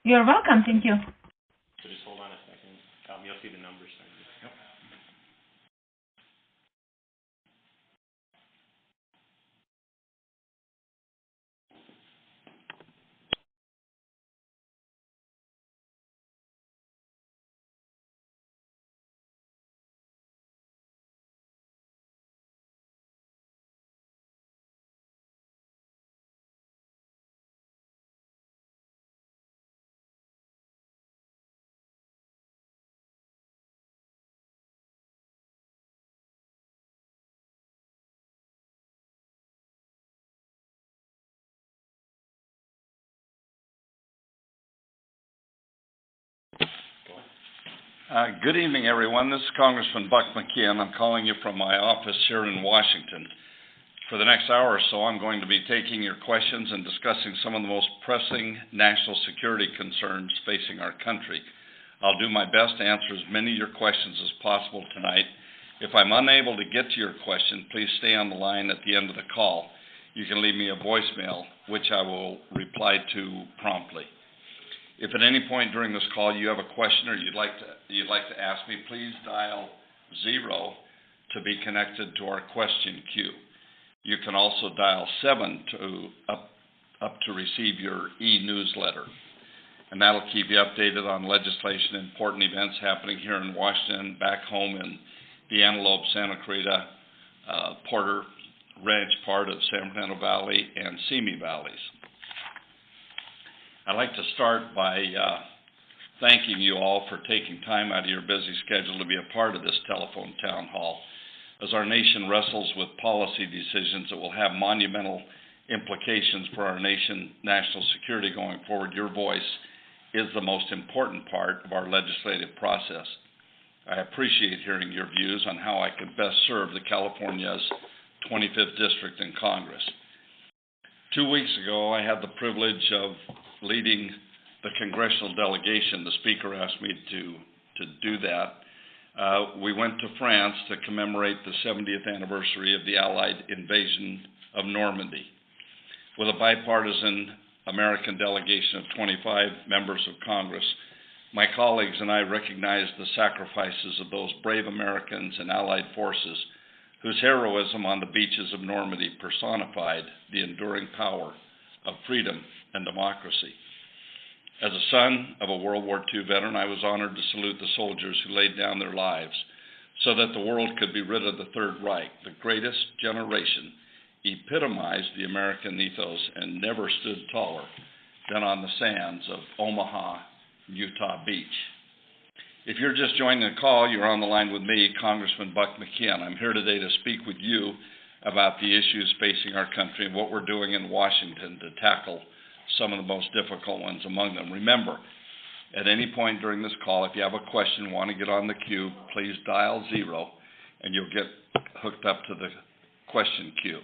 You're welcome. Thank you. So just hold on a second. You'll see the numbers. Yep. Good evening, everyone. This is Congressman Buck McKeon. I'm calling you from my office here in Washington. For the next hour or so, I'm going to be taking your questions and discussing some of the most pressing national security concerns facing our country. I'll do my best to answer as many of your questions as possible tonight. If I'm unable to get to your question, please stay on the line at the end of the call. You can leave me a voicemail, which I will reply to promptly. If at any point during this call you have a question or you'd like to ask me, please dial 0 to be connected to our question queue. You can also dial 7 to receive your e-newsletter, and that'll keep you updated on legislation and important events happening here in Washington, back home in the Antelope, Santa Clarita, Porter Ranch part of San Fernando Valley, and Simi Valleys. I'd like to start by thanking you all for taking time out of your busy schedule to be a part of this telephone town hall. As our nation wrestles with policy decisions that will have monumental implications for our national security going forward, your voice is the most important part of our legislative process. I appreciate hearing your views on how I could best serve the California's 25th District in Congress. 2 weeks ago, I had the privilege of leading the congressional delegation. The Speaker asked me to do that. We went to France to commemorate the 70th anniversary of the Allied invasion of Normandy. With a bipartisan American delegation of 25 members of Congress, my colleagues and I recognized the sacrifices of those brave Americans and Allied forces whose heroism on the beaches of Normandy personified the enduring power of freedom and democracy. As a son of a World War II veteran, I was honored to salute the soldiers who laid down their lives so that the world could be rid of the Third Reich. The greatest generation epitomized the American ethos and never stood taller than on the sands of Omaha, Utah Beach. If you're just joining the call, you're on the line with me, Congressman Buck McKeon. I'm here today to speak with you about the issues facing our country and what we're doing in Washington to tackle some of the most difficult ones among them. Remember, at any point during this call, if you have a question, want to get on the queue, please dial 0 and you'll get hooked up to the question queue.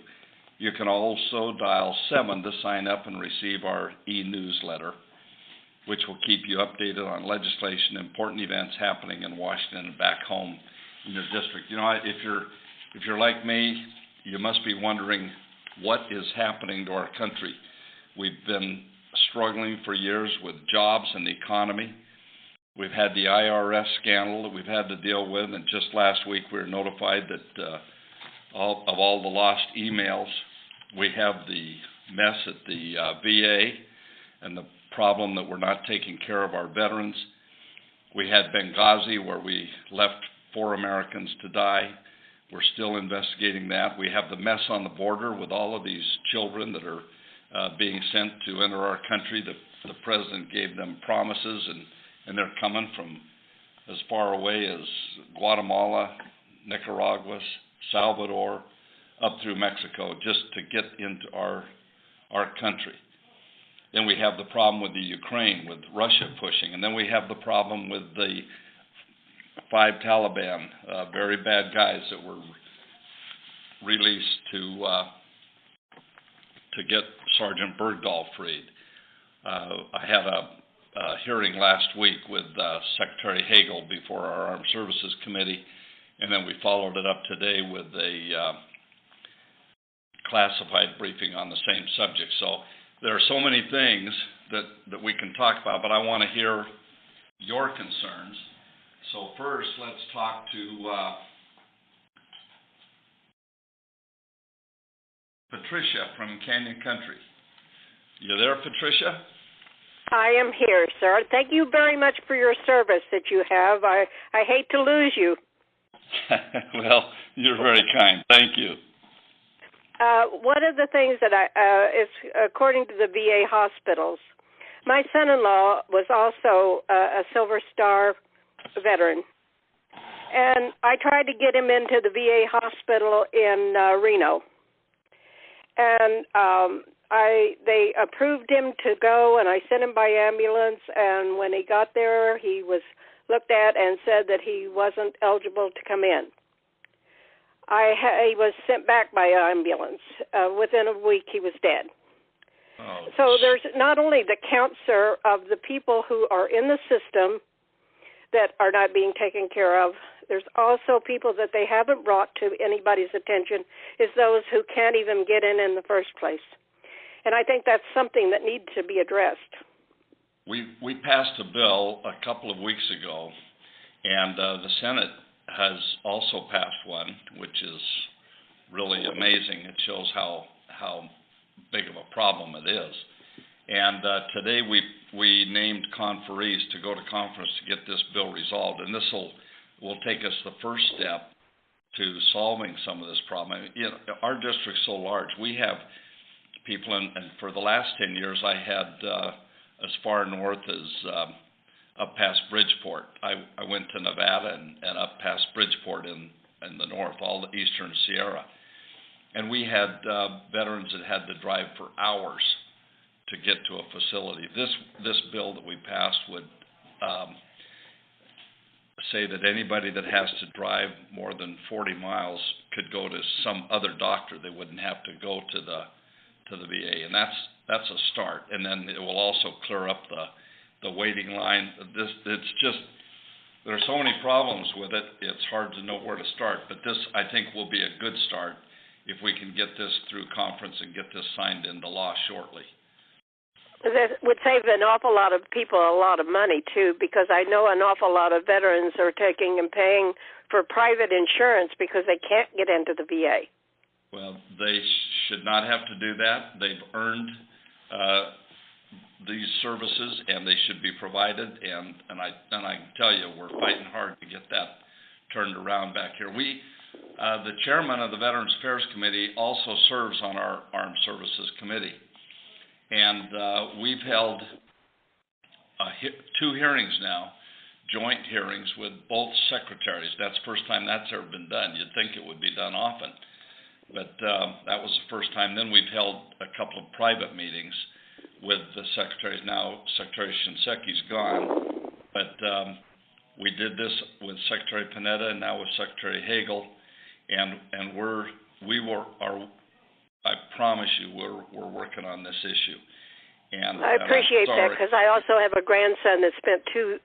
You can also dial 7 to sign up and receive our e-newsletter, which will keep you updated on legislation, important events happening in Washington and back home in your district. You know, if you're like me, you must be wondering what is happening to our country. We've been struggling for years with jobs and the economy. We've had the IRS scandal that we've had to deal with, and just last week we were notified that all the lost emails. We have the mess at the VA and the problem that we're not taking care of our veterans. We had Benghazi, where we left 4 Americans to die. We're still investigating that. We have the mess on the border with all of these children that are being sent to enter our country. The president gave them promises, and they're coming from as far away as Guatemala, Nicaragua, Salvador, up through Mexico, just to get into our country. Then we have the problem with the Ukraine, with Russia pushing. And then we have the problem with the 5 Taliban, very bad guys that were released to get Sergeant Bergdahl freed. I had a hearing last week with Secretary Hagel before our Armed Services Committee, and then we followed it up today with a classified briefing on the same subject. So there are so many things that we can talk about, but I want to hear your concerns. So first, let's talk to Patricia from Canyon Country. You there, Patricia? I am here, sir. Thank you very much for your service that you have. I hate to lose you. Well, you're very kind. Thank you. One of the things that is according to the VA hospitals, my son-in-law was also a Silver Star veteran, and I tried to get him into the VA hospital in Reno, and they approved him to go, and I sent him by ambulance, and when he got there, he was looked at and said that he wasn't eligible to come in. He was sent back by ambulance. Within a week, he was dead. Oh. So there's not only the cancer of the people who are in the system that are not being taken care of, there's also people that they haven't brought to anybody's attention, is those who can't even get in the first place. And I think that's something that needs to be addressed. We passed a bill a couple of weeks ago, and the Senate has also passed one, which is really amazing. It shows how big of a problem it is. And today we named conferees to go to conference to get this bill resolved, and this will take us the first step to solving some of this problem. I mean, our district's so large. We have people, and for the last 10 years, I had as far north as up past Bridgeport. I went to Nevada and up past Bridgeport in the north, all the eastern Sierra. And we had veterans that had to drive for hours to get to a facility. This bill that we passed would say that anybody that has to drive more than 40 miles could go to some other doctor. They wouldn't have to go to the VA, and that's a start. And then it will also clear up the waiting line. It's just, there are so many problems with it, it's hard to know where to start. But this, I think, will be a good start if we can get this through conference and get this signed into law shortly. That would save an awful lot of people a lot of money, too, because I know an awful lot of veterans are taking and paying for private insurance because they can't get into the VA. Well, they should not have to do that. They've earned these services, and they should be provided. And I can tell you, we're fighting hard to get that turned around back here. The chairman of the Veterans Affairs Committee also serves on our Armed Services Committee, and we've held 2 hearings now, joint hearings with both secretaries. That's the first time that's ever been done. You'd think it would be done often. But that was the first time. Then we've held a couple of private meetings with the secretaries. Now Secretary Shinseki's gone, but we did this with Secretary Panetta and now with Secretary Hagel, and I promise you, we're working on this issue. And I appreciate that, because I also have a grandson that spent two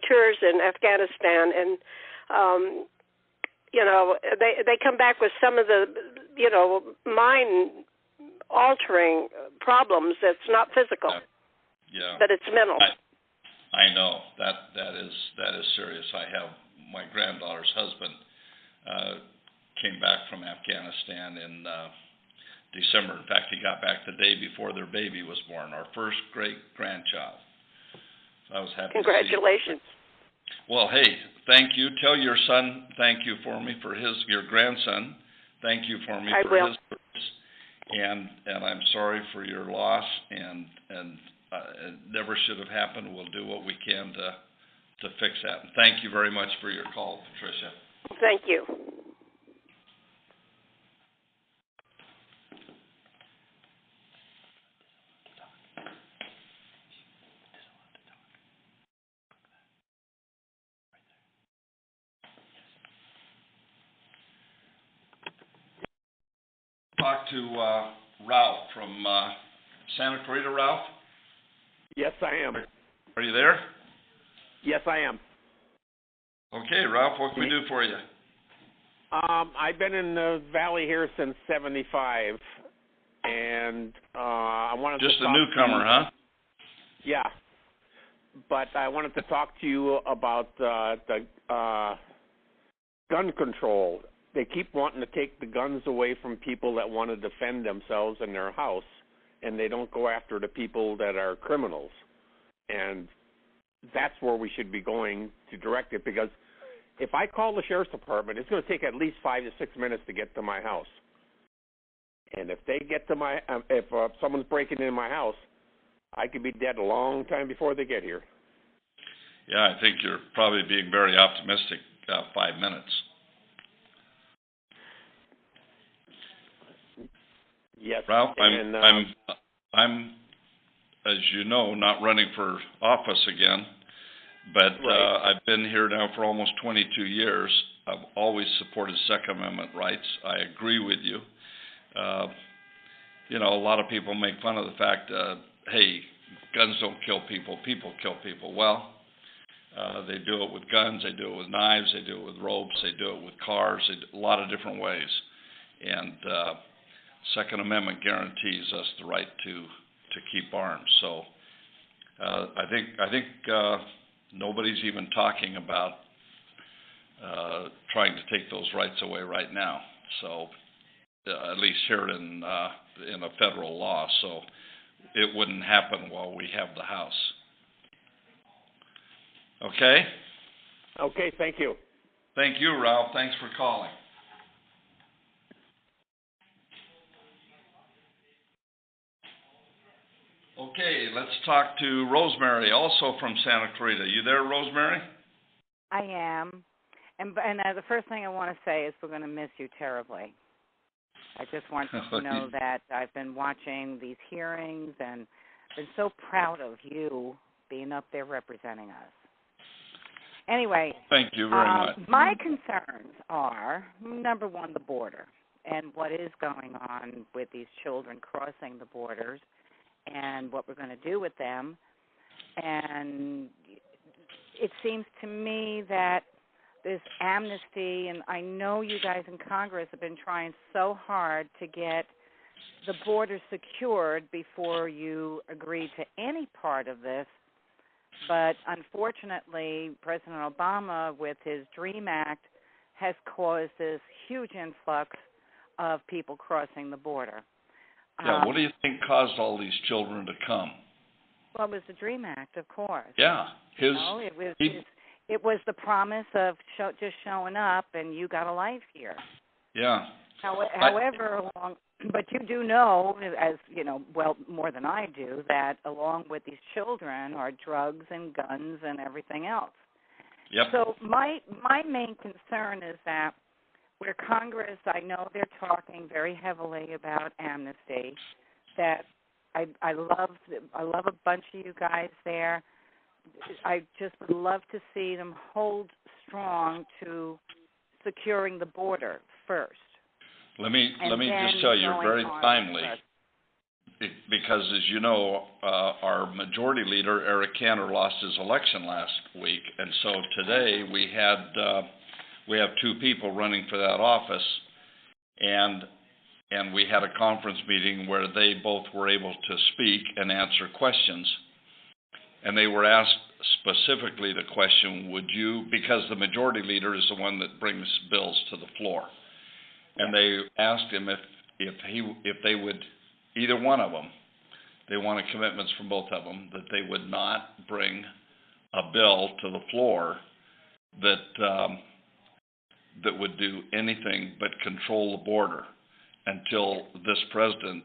tours in Afghanistan, and they come back with some of the, mind-altering problems that's not physical, but it's mental. I know that is serious. I have my granddaughter's husband came back from Afghanistan in December. In fact, he got back the day before their baby was born, our first great-grandchild. So I was happy. Congratulations. To see him. Well, hey, thank you. Tell your son thank you for me for your grandson. Thank you for me I for will. his service. And I'm sorry for your loss, and it never should have happened. We'll do what we can to fix that. And thank you very much for your call, Patricia. Thank you. Talk to Ralph from Santa Clarita. Ralph? Yes, I am. Are you there? Yes, I am. Okay, Ralph, what can we do for you? I've been in the valley here since '75, and I wanted Just to a talk newcomer, huh? Yeah, but I wanted to talk to you about the gun control. They keep wanting to take the guns away from people that want to defend themselves in their house, and they don't go after the people that are criminals. And that's where we should be going to direct it, because if I call the sheriff's department, it's going to take at least 5 to 6 minutes to get to my house. And if they get to my, if someone's breaking into my house, I could be dead a long time before they get here. Yeah, I think you're probably being very optimistic, 5 minutes. Yes. Ralph, and, I'm, as you know, not running for office again, but Right. I've been here now for almost 22 years. I've always supported Second Amendment rights. I agree with you. You know, a lot of people make fun of the fact, hey, guns don't kill people, people kill people. Well, they do it with guns, they do it with knives, they do it with ropes, they do it with cars, a lot of different ways. And Second Amendment guarantees us the right to keep arms. So I think nobody's even talking about trying to take those rights away right now. So at least here in a federal law. So it wouldn't happen while we have the House. Okay? Okay, thank you. Thank you, Ralph. Thanks for calling. Okay, let's talk to Rosemary, also from Santa Clarita. You there, Rosemary? I am. And the first thing I want to say is we're going to miss you terribly. I just want you to know that I've been watching these hearings and been so proud of you being up there representing us. Anyway, thank you very much. My concerns are, number one, the border and what is going on with these children crossing the borders and what we're going to do with them. And it seems to me that this amnesty, and I know you guys in Congress have been trying so hard to get the border secured before you agree to any part of this, but unfortunately, President Obama, with his DREAM Act, has caused this huge influx of people crossing the border. Yeah, what do you think caused all these children to come? Well, it was the DREAM Act, of course. Yeah, it was the promise of just showing up and you got a life here. Yeah. However, but you do know, as you know, well, more than I do, that along with these children are drugs and guns and everything else. Yep. So my main concern is that where Congress, I know they're talking very heavily about amnesty, that I love a bunch of you guys there. I just would love to see them hold strong to securing the border first. Let me just tell you, very timely, because as you know, our majority leader, Eric Cantor, lost his election last week, and so today we have two people running for that office, and we had a conference meeting where they both were able to speak and answer questions. And they were asked specifically the question, would you, because the majority leader is the one that brings bills to the floor. And they asked him if they would, either one of them, they wanted commitments from both of them, that they would not bring a bill to the floor that would do anything but control the border until this president,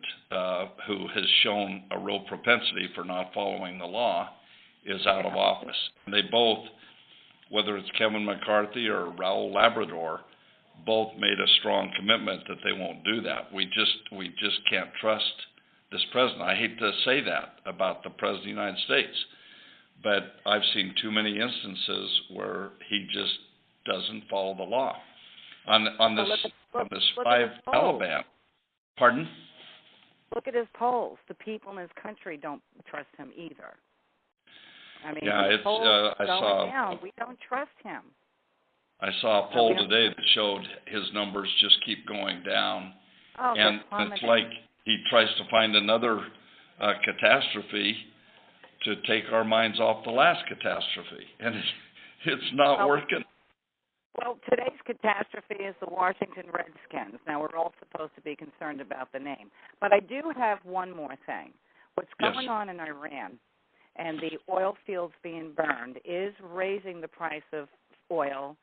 who has shown a real propensity for not following the law, is out of office. And they both, whether it's Kevin McCarthy or Raul Labrador, both made a strong commitment that they won't do that. We just can't trust this president. I hate to say that about the president of the United States, but I've seen too many instances where he just doesn't follow the law. On this 5 Taliban. Pardon? Look at his polls. The people in his country don't trust him either. I mean, yeah, his polls I going saw. down. We don't trust him. I saw a poll today that showed his numbers just keep going down, and it's like he tries to find another catastrophe to take our minds off the last catastrophe, and it's not working. Well, today's catastrophe is the Washington Redskins. Now, we're all supposed to be concerned about the name. But I do have one more thing. What's going on in Iran and the oil fields being burned is raising the price of oil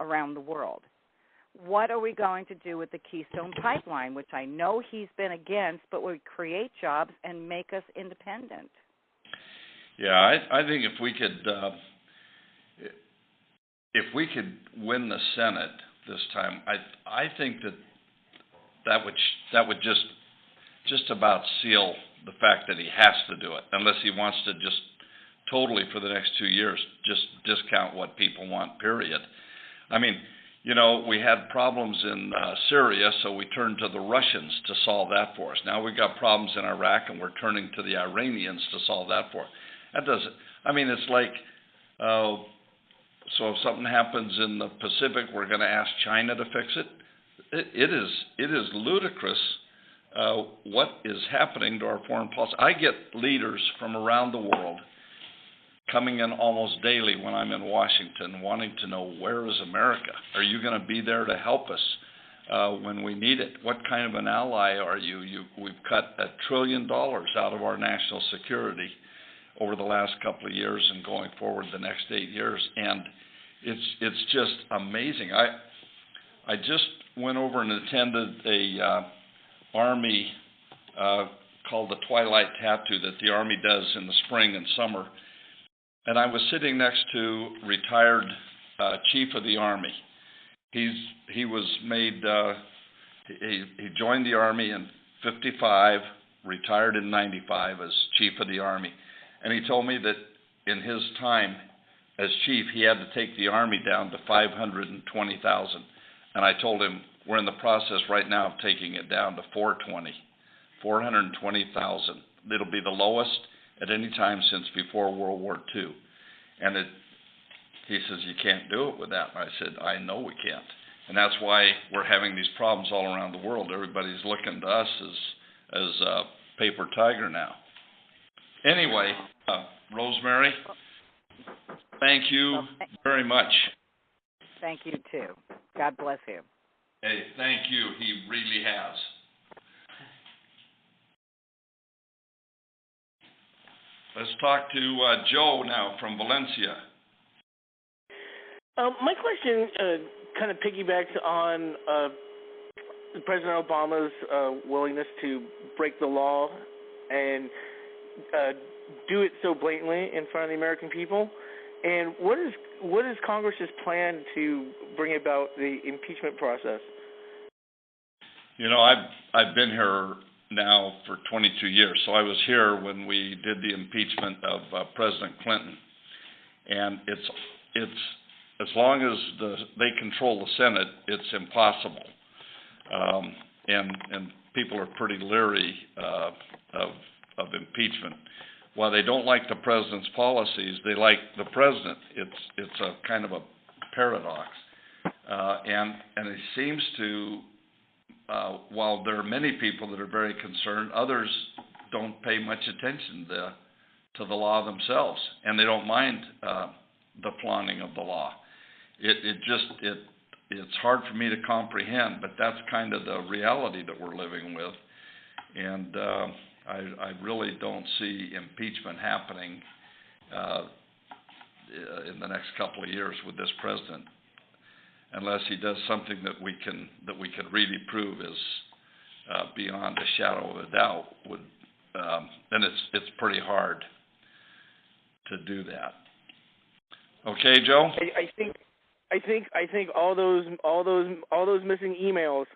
around the world. What are we going to do with the Keystone Pipeline, which I know he's been against, but would create jobs and make us independent? Yeah, I think if we could win the Senate this time, I think that would just about seal the fact that he has to do it, unless he wants to just totally for the next 2 years just discount what people want, period. I mean, you know, we had problems in Syria, so we turned to the Russians to solve that for us. Now we've got problems in Iraq, and we're turning to the Iranians to solve that for us. That doesn't, I mean, it's like, so if something happens in the Pacific, we're going to ask China to fix it? It is ludicrous what is happening to our foreign policy. I get leaders from around the world coming in almost daily when I'm in Washington wanting to know, where is America? Are you going to be there to help us when we need it? What kind of an ally are you? We've cut $1 trillion out of our national security over the last couple of years and going forward the next 8 years, and it's just amazing. I just went over and attended a Army called the Twilight Tattoo that the Army does in the spring and summer, and I was sitting next to retired Chief of the Army. He was made he joined the Army in '55, retired in '95 as Chief of the Army. And he told me that in his time as chief, he had to take the Army down to 520,000. And I told him, we're in the process right now of taking it down to 420,000. It'll be the lowest at any time since before World War II. And he says, you can't do it with that. And I said, I know we can't. And that's why we're having these problems all around the world. Everybody's looking to us as a paper tiger now. Anyway, Rosemary, thank you very much. Thank you, too. God bless you. Hey, thank you. He really has. Let's talk to Joe now from Valencia. My question kind of piggybacks on President Obama's willingness to break the law and do it so blatantly in front of the American people. And what is Congress's plan to bring about the impeachment process? You know, I've been here now for 22 years, so I was here when we did the impeachment of President Clinton, and it's as long as they control the Senate, it's impossible, and people are pretty leery of impeachment. While they don't like the president's policies, they like the president. It's a kind of a paradox, and it seems to. While there are many people that are very concerned, others don't pay much attention to the law themselves, and they don't mind the flaunting of the law. It's hard for me to comprehend, but that's kind of the reality that we're living with, and I really don't see impeachment happening in the next couple of years with this president, unless he does something that we can really prove is beyond a shadow of a doubt. Then it's pretty hard to do that. Okay, Joe. I think all those missing emails.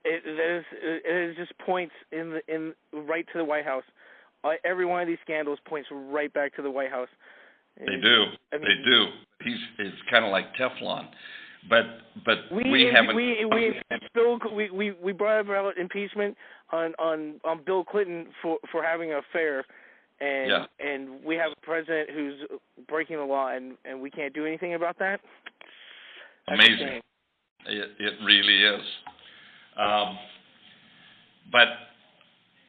It is just points in right to the White House. Every one of these scandals points right back to the White House. They do. They do. It's kind of like Teflon, but we haven't. We brought about impeachment on Bill Clinton for having an affair, and we have a president who's breaking the law, and we can't do anything about that. That's amazing. It really is. But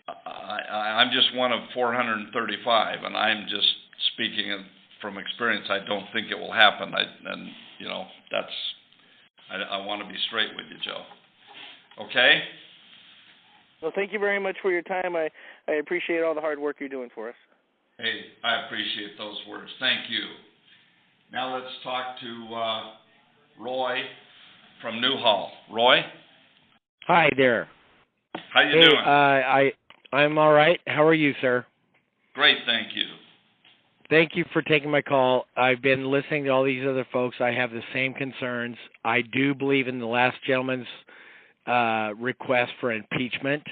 I'm just one of 435, and I'm just speaking from experience. I don't think it will happen. I want to be straight with you, Joe. Okay? Well, thank you very much for your time. I appreciate all the hard work you're doing for us. Hey, I appreciate those words. Thank you. Now let's talk to Roy from Newhall. Roy? Hi there. How you doing? I'm all right. How are you, sir? Great, thank you. Thank you for taking my call. I've been listening to all these other folks. I have the same concerns. I do believe in the last gentleman's request for impeachment.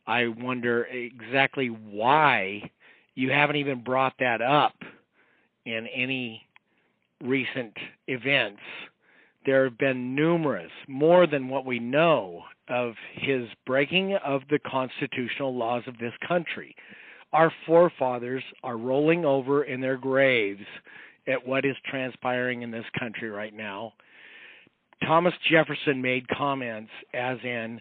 I wonder exactly why you haven't even brought that up in any recent events. There have been numerous, more than what we know, of his breaking of the constitutional laws of this country. Our forefathers are rolling over in their graves at what is transpiring in this country right now. Thomas Jefferson made comments as in,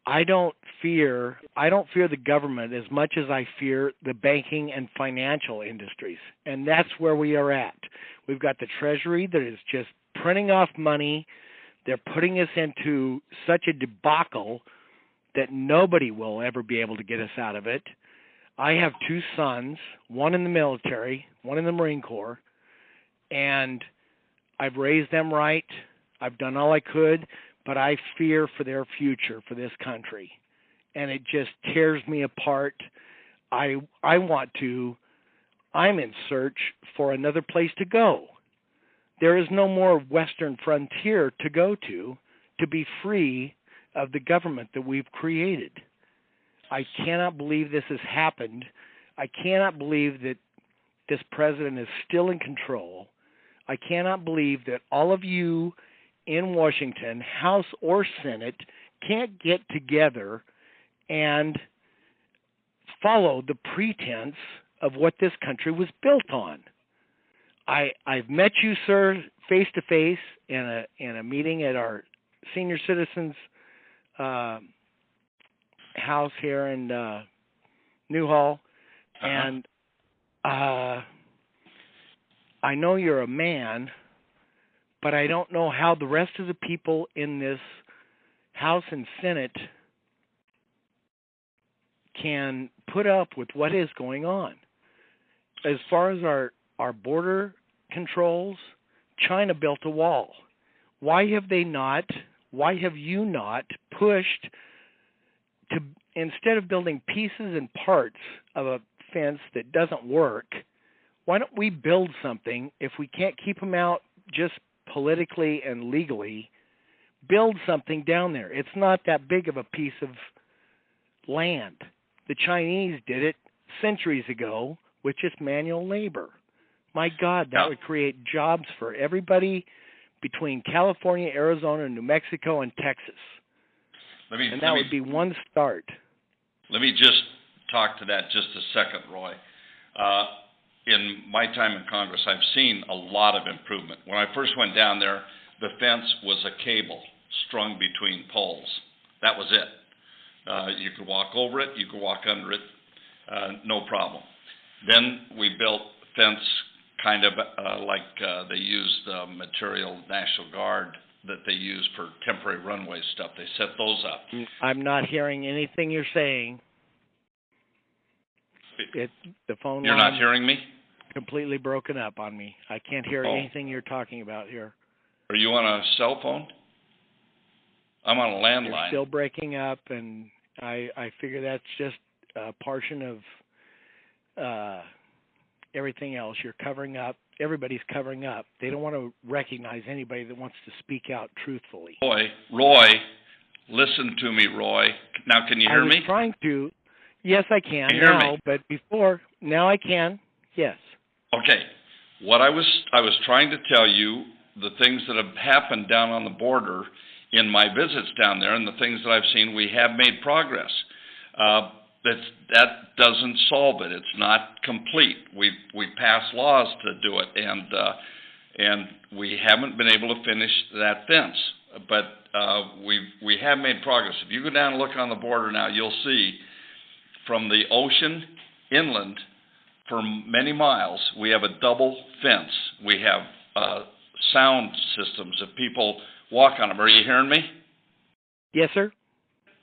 I don't fear the government as much as I fear the banking and financial industries. And that's where we are at. We've got the Treasury that is just printing off money. They're putting us into such a debacle that nobody will ever be able to get us out of it. I have two sons, one in the military, one in the Marine Corps, and I've raised them right. I've done all I could, but I fear for their future for this country. And it just tears me apart. I'm in search for another place to go. There is no more western frontier to go to be free of the government that we've created. I cannot believe this has happened. I cannot believe that this president is still in control. I cannot believe that all of you in Washington, House or Senate, can't get together and follow the pretense of what this country was built on. I've met you, sir, face to face in a meeting at our senior citizens house here in Newhall, and I know you're a man, but I don't know how the rest of the people in this House and Senate can put up with what is going on. As far as our border controls, China built a wall. Why have you not pushed to, instead of building pieces and parts of a fence that doesn't work, why don't we build something? If we can't keep them out just politically and legally, build something down there. It's not that big of a piece of land. The Chinese did it centuries ago with just manual labor. My God, that would create jobs for everybody between California, Arizona, New Mexico, and Texas. That would be one start. Let me just talk to that just a second, Roy. In my time in Congress, I've seen a lot of improvement. When I first went down there, the fence was a cable strung between poles. That was it. You could walk over it, you could walk under it, no problem. Then we built fence kind of like they used material National Guard that they use for temporary runway stuff. They set those up. I'm not hearing anything you're saying. The phone You're line not hearing me? Completely broken up on me. I can't hear anything you're talking about here. Are you on a cell phone? I'm on a landline. You're still breaking up, and I figure that's just a portion of everything else. You're covering up. Everybody's covering up. They don't want to recognize anybody that wants to speak out truthfully. Roy, listen to me, Roy. Now, can you hear me? I was trying to. Yes, I can now, but before, now I can. Yes. Okay. What I was trying to tell you, the things that have happened down on the border in my visits down there and the things that I've seen, we have made progress. That doesn't solve it. It's not complete. We passed laws to do it, and we haven't been able to finish that fence. But we have made progress. If you go down and look on the border now, you'll see from the ocean inland for many miles. We have a double fence. We have sound systems if people walk on them. Are you hearing me? Yes, sir.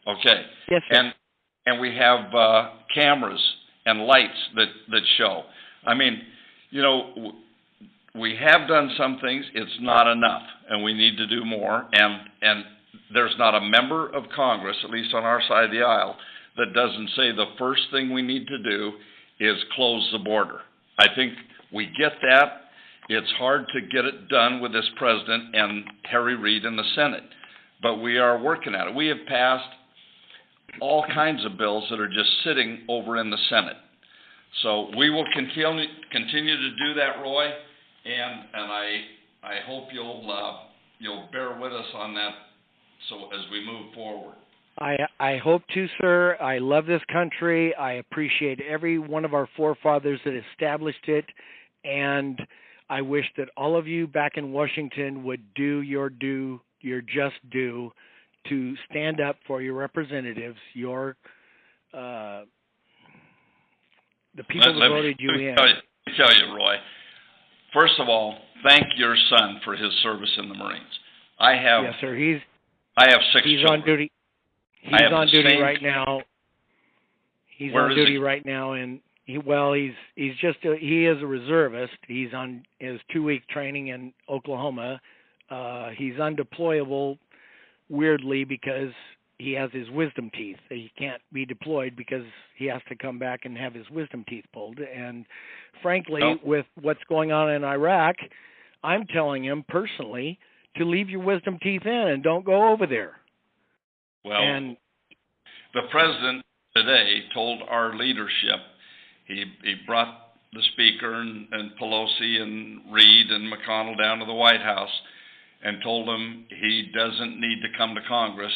Okay. Yes, sir. And we have cameras and lights that show. I mean, you know, we have done some things. It's not enough, and we need to do more. And there's not a member of Congress, at least on our side of the aisle, that doesn't say the first thing we need to do is close the border. I think we get that. It's hard to get it done with this president and Harry Reid in the Senate, but we are working at it. We have passed all kinds of bills that are just sitting over in the Senate. So we will continue to do that, Roy, and I hope you'll bear with us on that so as we move forward. I hope to, sir. I love this country. I appreciate every one of our forefathers that established it, and I wish that all of you back in Washington would do your just due to stand up for your representatives, the people that voted you in. Let me tell you, Roy. First of all, thank your son for his service in the Marines. Yes, sir. I have 6 he's children. on duty. He's on duty right now. He's on duty right now, and he is a reservist. He's on his 2-week training in Oklahoma. He's undeployable, weirdly, because he has his wisdom teeth. He can't be deployed because he has to come back and have his wisdom teeth pulled. And frankly, with what's going on in Iraq, I'm telling him personally to leave your wisdom teeth in and don't go over there. Well, the president today told our leadership, he brought the Speaker and Pelosi and Reid and McConnell down to the White House and told them he doesn't need to come to Congress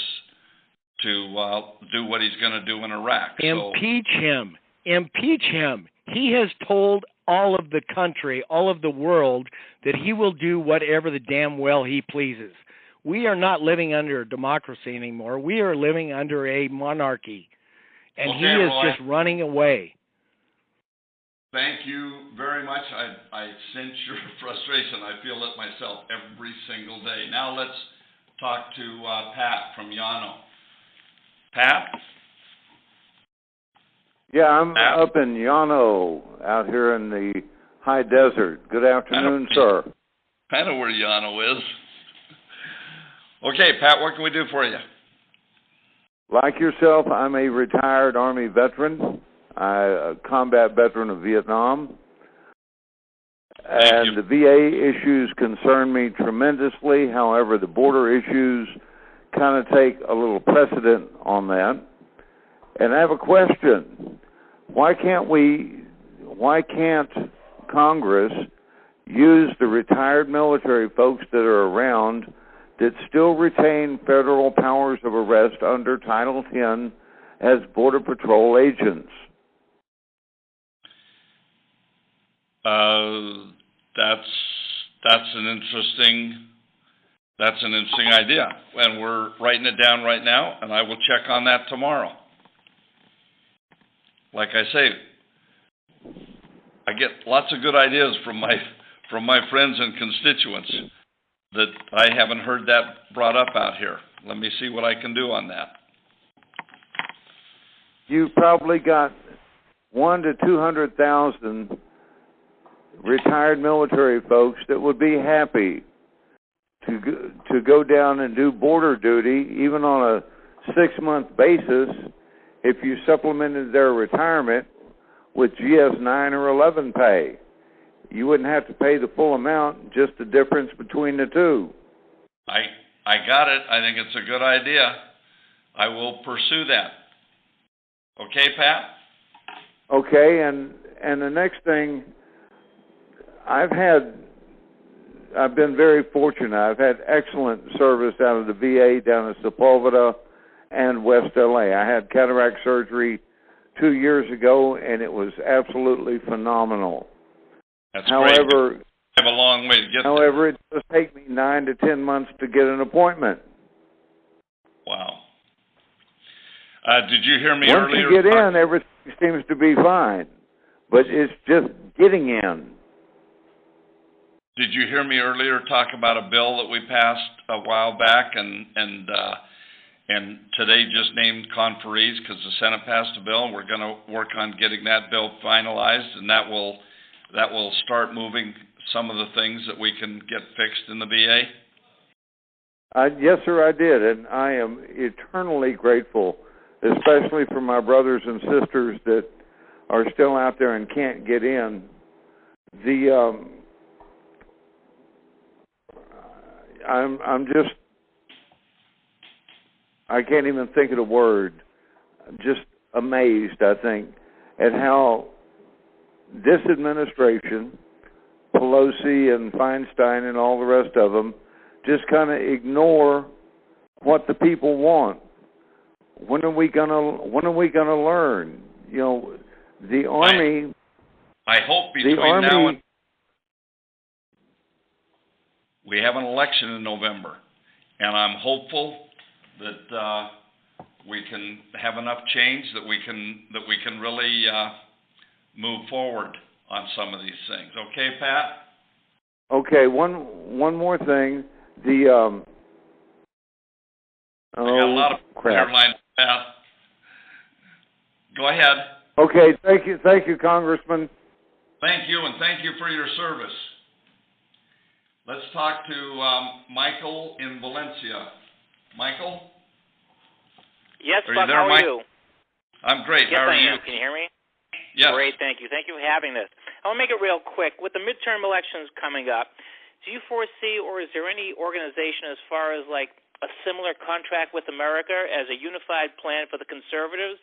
to do what he's going to do in Iraq. Impeach him. Impeach him. He has told all of the country, all of the world, that he will do whatever the damn well he pleases. We are not living under a democracy anymore. We are living under a monarchy. And he is Roy, just running away. Thank you very much. I sense your frustration. I feel it myself every single day. Now let's talk to Pat from Llano. Pat? Yeah, I'm up in Llano, out here in the high desert. Good afternoon, sir. I know where Llano is. Okay, Pat, what can we do for you? Like yourself, I'm a retired Army veteran. I'm a combat veteran of Vietnam. And the VA issues concern me tremendously. However, the border issues kind of take a little precedent on that. And I have a question. Why can't Congress use the retired military folks that are around that still retain federal powers of arrest under Title 10 as Border Patrol agents? That's an interesting idea, and we're writing it down right now, and I will check on that tomorrow. Like I say, I get lots of good ideas from my friends and constituents that I haven't heard that brought up out here. Let me see what I can do on that. You've probably got 100,000 to 200,000 retired military folks that would be happy to go down and do border duty, even on a 6-month basis, if you supplemented their retirement with GS-9 or 11 pay. You wouldn't have to pay the full amount, just the difference between the two. I got it. I think it's a good idea. I will pursue that. Okay, Pat? Okay, and the next thing, I've been very fortunate. I've had excellent service out of the VA down in Sepulveda and West LA. I had cataract surgery 2 years ago, and it was absolutely phenomenal. That's great. I have a long way to get there. However, it does take me 9 to 10 months to get an appointment. Wow. Did you hear me Once earlier? Once you get in, everything seems to be fine, but it's just getting in. Did you hear me earlier talk about a bill that we passed a while back, and today just named conferees because the Senate passed a bill, and we're going to work on getting that bill finalized, and that will start moving some of the things that we can get fixed in the VA? Yes, sir, I did, and I am eternally grateful, especially for my brothers and sisters that are still out there and can't get in. I can't even think of the word. I'm just amazed, I think, at how this administration, Pelosi and Feinstein and all the rest of them, just kind of ignore what the people want. When are we gonna learn? You know, the Army. I hope between now and we have an election in November, and I'm hopeful that we can have enough change that we can really move forward on some of these things. Okay, Pat? Okay, one more thing. I got a lot of airlines, Pat. Go ahead. Okay, thank you, Congressman. Thank you, and thank you for your service. Let's talk to Michael in Valencia. Michael? Yes, Buck, how are you? I'm great. Yes, how are you? Can you hear me? Yes. Great, thank you. Thank you for having this. I'll make it real quick. With the midterm elections coming up, do you foresee, or is there any organization as far as like a similar contract with America as a unified plan for the conservatives,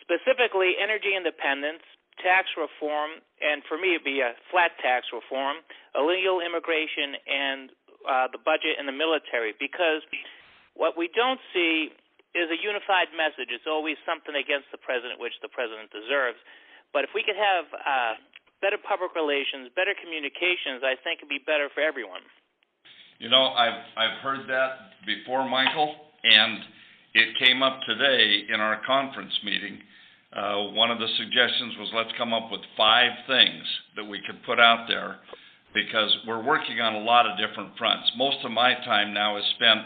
specifically energy independence, tax reform, and for me it'd be a flat tax reform, illegal immigration, and the budget and the military? Because what we don't see is a unified message. It's always something against the president, which the president deserves. But if we could have better public relations, better communications, I think it'd be better for everyone. You know, I've heard that before, Michael, and it came up today in our conference meeting. One of the suggestions was let's come up with 5 things that we could put out there, because we're working on a lot of different fronts. Most of my time now is spent,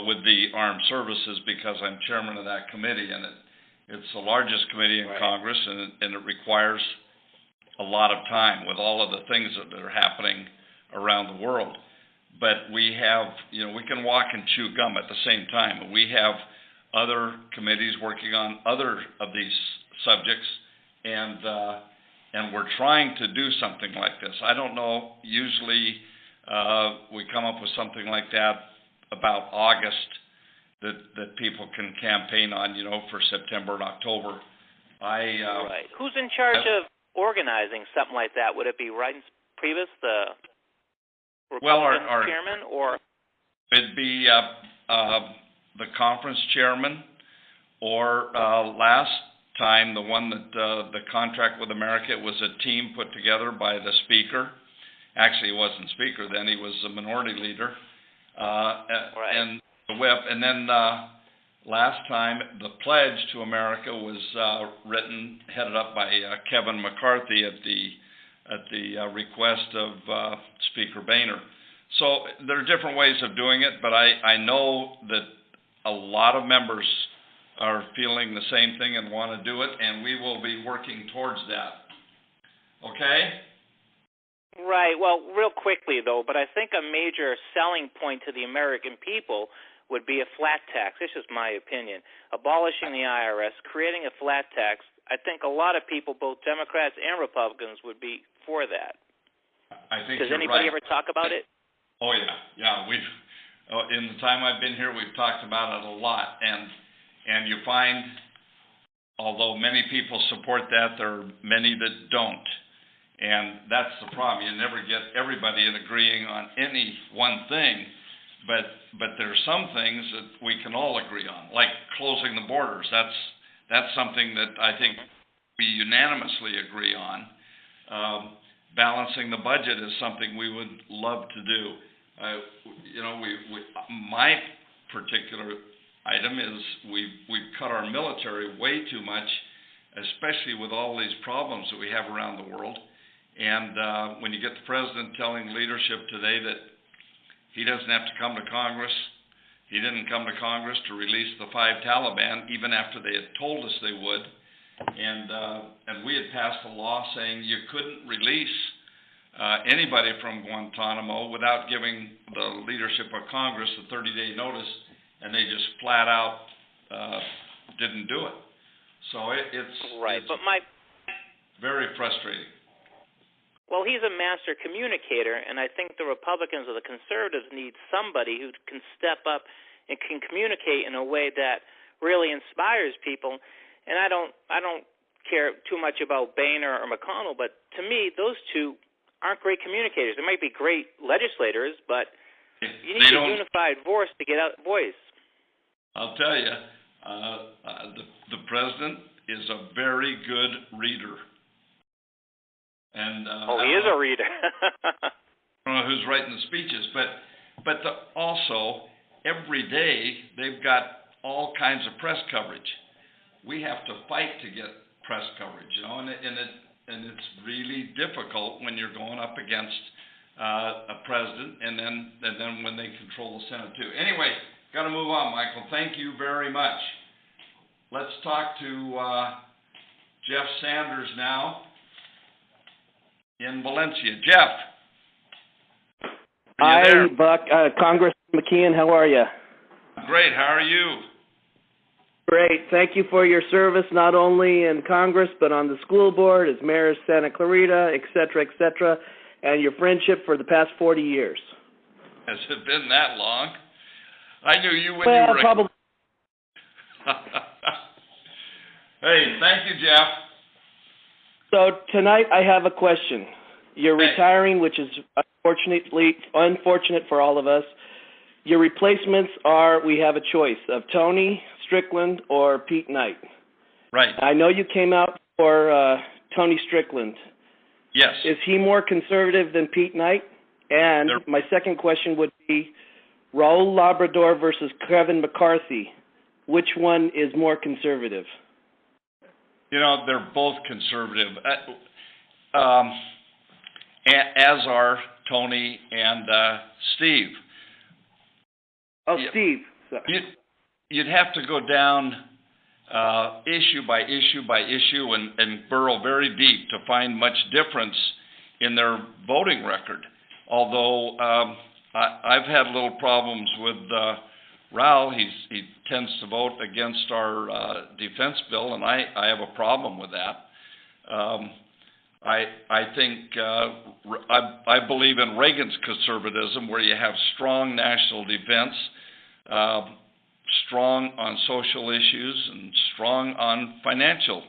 with the armed services, because I'm chairman of that committee, and it's the largest committee in Congress, and it requires a lot of time with all of the things that are happening around the world. But we have, we can walk and chew gum at the same time. We have other committees working on other of these subjects, and we're trying to do something like this. I don't know, usually we come up with something like that about August that people can campaign on, for September and October. Right. Who's in charge of organizing something like that? Would it be Reince Priebus, the Republican chairman, or? It'd be the conference chairman, or last time, the one that the contract with America, it was a team put together by the speaker. Actually, he wasn't speaker then, he was the minority leader. And the whip. And then last time, the pledge to America was headed up by Kevin McCarthy at the request of Speaker Boehner. So there are different ways of doing it, but I know that a lot of members are feeling the same thing and want to do it, and we will be working towards that. Okay? Right. Well, real quickly, though, but I think a major selling point to the American people would be a flat tax. This is my opinion. Abolishing the IRS, creating a flat tax. I think a lot of people, both Democrats and Republicans, would be for that. I think Does anybody ever talk about it? Oh, yeah. We've in the time I've been here, we've talked about it a lot, and you find, although many people support that, there are many that don't, and that's the problem. You never get everybody in agreeing on any one thing, but there are some things that we can all agree on, like closing the borders. That's something that I think we unanimously agree on. Balancing the budget is something we would love to do. My particular item is we've cut our military way too much, especially with all these problems that we have around the world. And when you get the president telling leadership today that he doesn't have to come to Congress, he didn't come to Congress to release the 5 Taliban, even after they had told us they would. And we had passed a law saying you couldn't release anybody from Guantanamo without giving the leadership of Congress a 30-day notice, and they just flat out didn't do it. So it's right. It's but very frustrating. Well, he's a master communicator, and I think the Republicans or the conservatives need somebody who can step up and can communicate in a way that really inspires people. And I don't care too much about Boehner or McConnell, but to me, those two aren't great communicators. They might be great legislators, but you need a unified voice to get out. I'll tell you, the president is a very good reader. And he is a reader. I don't know who's writing the speeches, but also every day they've got all kinds of press coverage. We have to fight to get press coverage, and it's really difficult when you're going up against a president, and then when they control the Senate too. Anyway, got to move on, Michael. Thank you very much. Let's talk to Jeff Sanders now in Valencia. Jeff. Hi, Buck. Congressman McKeon, how are you? Great. How are you? Great. Thank you for your service, not only in Congress, but on the school board, as mayor of Santa Clarita, et cetera, and your friendship for the past 40 years. Has it been that long? I knew you when you were... probably. Hey, thank you, Jeff. So tonight I have a question. You're retiring, which is unfortunate for all of us. Your replacements are, we have a choice of Tony Strickland or Pete Knight. Right. I know you came out for Tony Strickland. Yes. Is he more conservative than Pete Knight? And my second question would be Raul Labrador versus Kevin McCarthy. Which one is more conservative? They're both conservative, as are Tony and Steve. Oh, Steve. You'd have to go down issue by issue and burrow very deep to find much difference in their voting record. Although I've had little problems with Raul. He tends to vote against our defense bill, and I have a problem with that. I think I believe in Reagan's conservatism, where you have strong national defense, strong on social issues, and strong on financial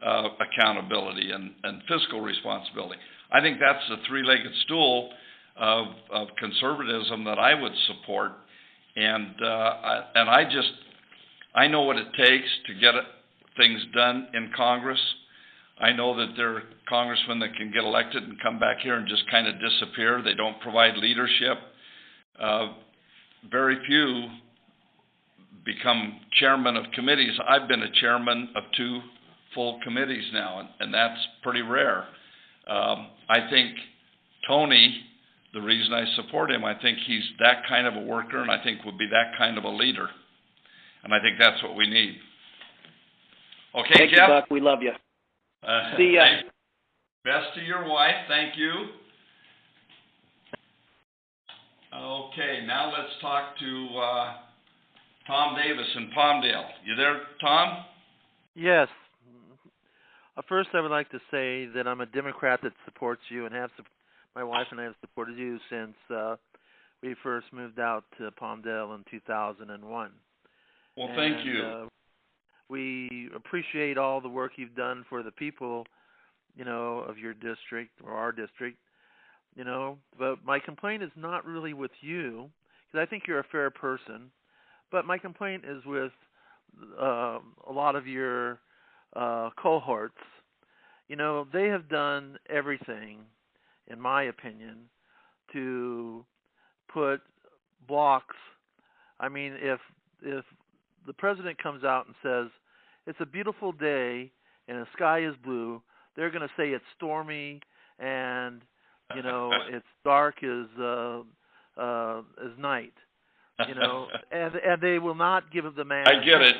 accountability and fiscal responsibility. I think that's the three-legged stool of conservatism that I would support. And I know what it takes to get things done in Congress. I know that there are congressmen that can get elected and come back here and just kind of disappear. They don't provide leadership. Very few become chairman of committees. I've been a chairman of 2 full committees now, and that's pretty rare. I think Tony, the reason I support him, I think he's that kind of a worker, and I think would be that kind of a leader. And I think that's what we need. Okay, Thank Jeff? you, Buck. We love you. See ya. Best to your wife. Thank you. Okay, now let's talk to Tom Davis in Palmdale. You there, Tom? Yes. First, I would like to say that I'm a Democrat that supports you, and my wife and I have supported you since we first moved out to Palmdale in 2001. Well, thank you. We appreciate all the work you've done for the people, of your district or our district, But my complaint is not really with you, because I think you're a fair person. But my complaint is with a lot of your cohorts. They have done everything, in my opinion, to put blocks. I mean, if the president comes out and says, it's a beautiful day and the sky is blue, they're going to say it's stormy and it's dark as night. And they will not give the man. I get it.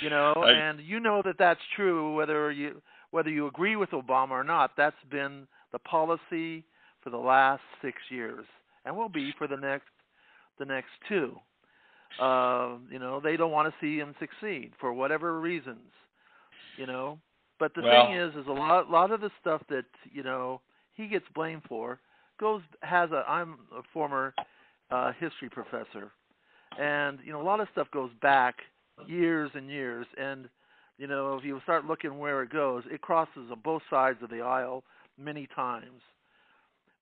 And that's true whether you agree with Obama or not. That's been the policy for the last 6 years, and will be for the next 2. They don't want to see him succeed for whatever reasons. But the thing is a lot of the stuff that he gets blamed for I'm a former history professor, and a lot of stuff goes back years and years, and if you start looking where it goes, it crosses on both sides of the aisle many times.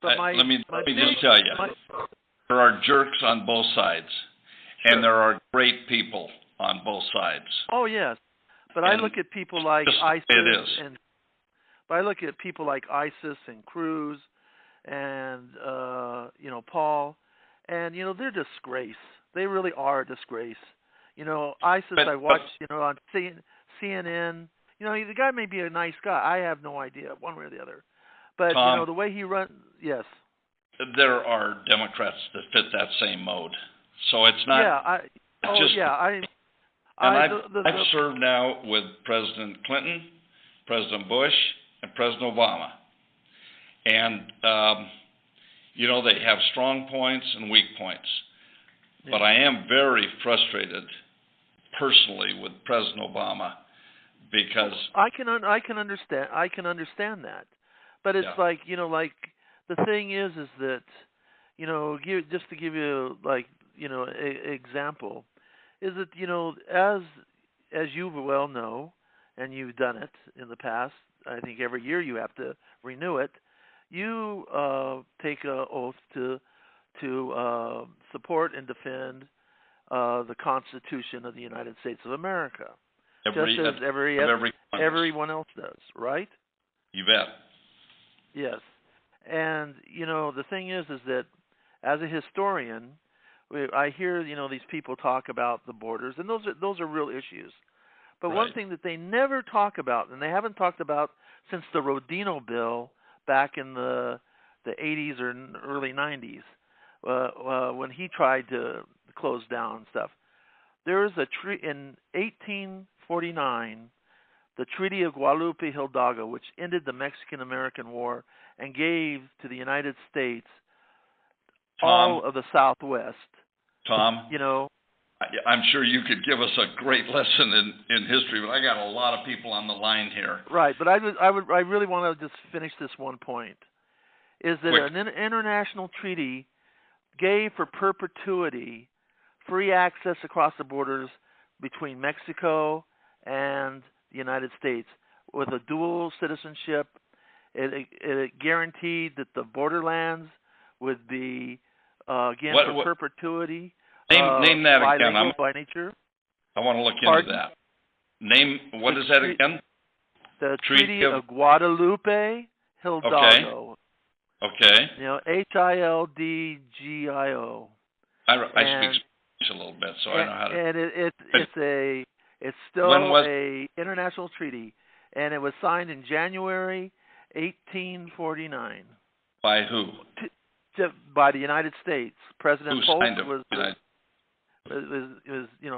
But let me just tell you, there are jerks on both sides, and there are great people on both sides. Oh yes, but I look at people like ISIS and Cruz, and Paul, and they're a disgrace. They really are a disgrace. ISIS, I watched on CNN. The guy may be a nice guy. I have no idea one way or the other. But Tom, the way he runs, yes. There are Democrats that fit that same mode. So it's not. Yeah, I've served now with President Clinton, President Bush, and President Obama, and they have strong points and weak points. Yeah. But I am very frustrated personally with President Obama because I can understand that. But it's like the thing is that just to give you example is that as you well know, and you've done it in the past. I think every year you have to renew it. You take an oath to support and defend the Constitution of the United States of America, just as everyone else does, right? You bet. Yes, and the thing is that as a historian, I hear these people talk about the borders, and those are real issues. But right. One thing that they never talk about, and they haven't talked about since the Rodino Bill back in the 80s or early 90s, when he tried to close down stuff. There was in 1849, the Treaty of Guadalupe Hidalgo, which ended the Mexican-American War and gave to the United States all of the Southwest. Tom, I'm sure you could give us a great lesson in history, but I got a lot of people on the line here. Right, but I really want to just finish this one point. Is that an international treaty gave for perpetuity free access across the borders between Mexico and the United States with a dual citizenship. It guaranteed that the borderlands would be for perpetuity. Name that again. By nature. I want to look into that. What is that again? The Treaty of Guadalupe Hidalgo. Okay. Hildgio. I speak Spanish a little bit, so I know how to. And it's still a international treaty, and it was signed in January 1849. By who? By the United States. President Polk was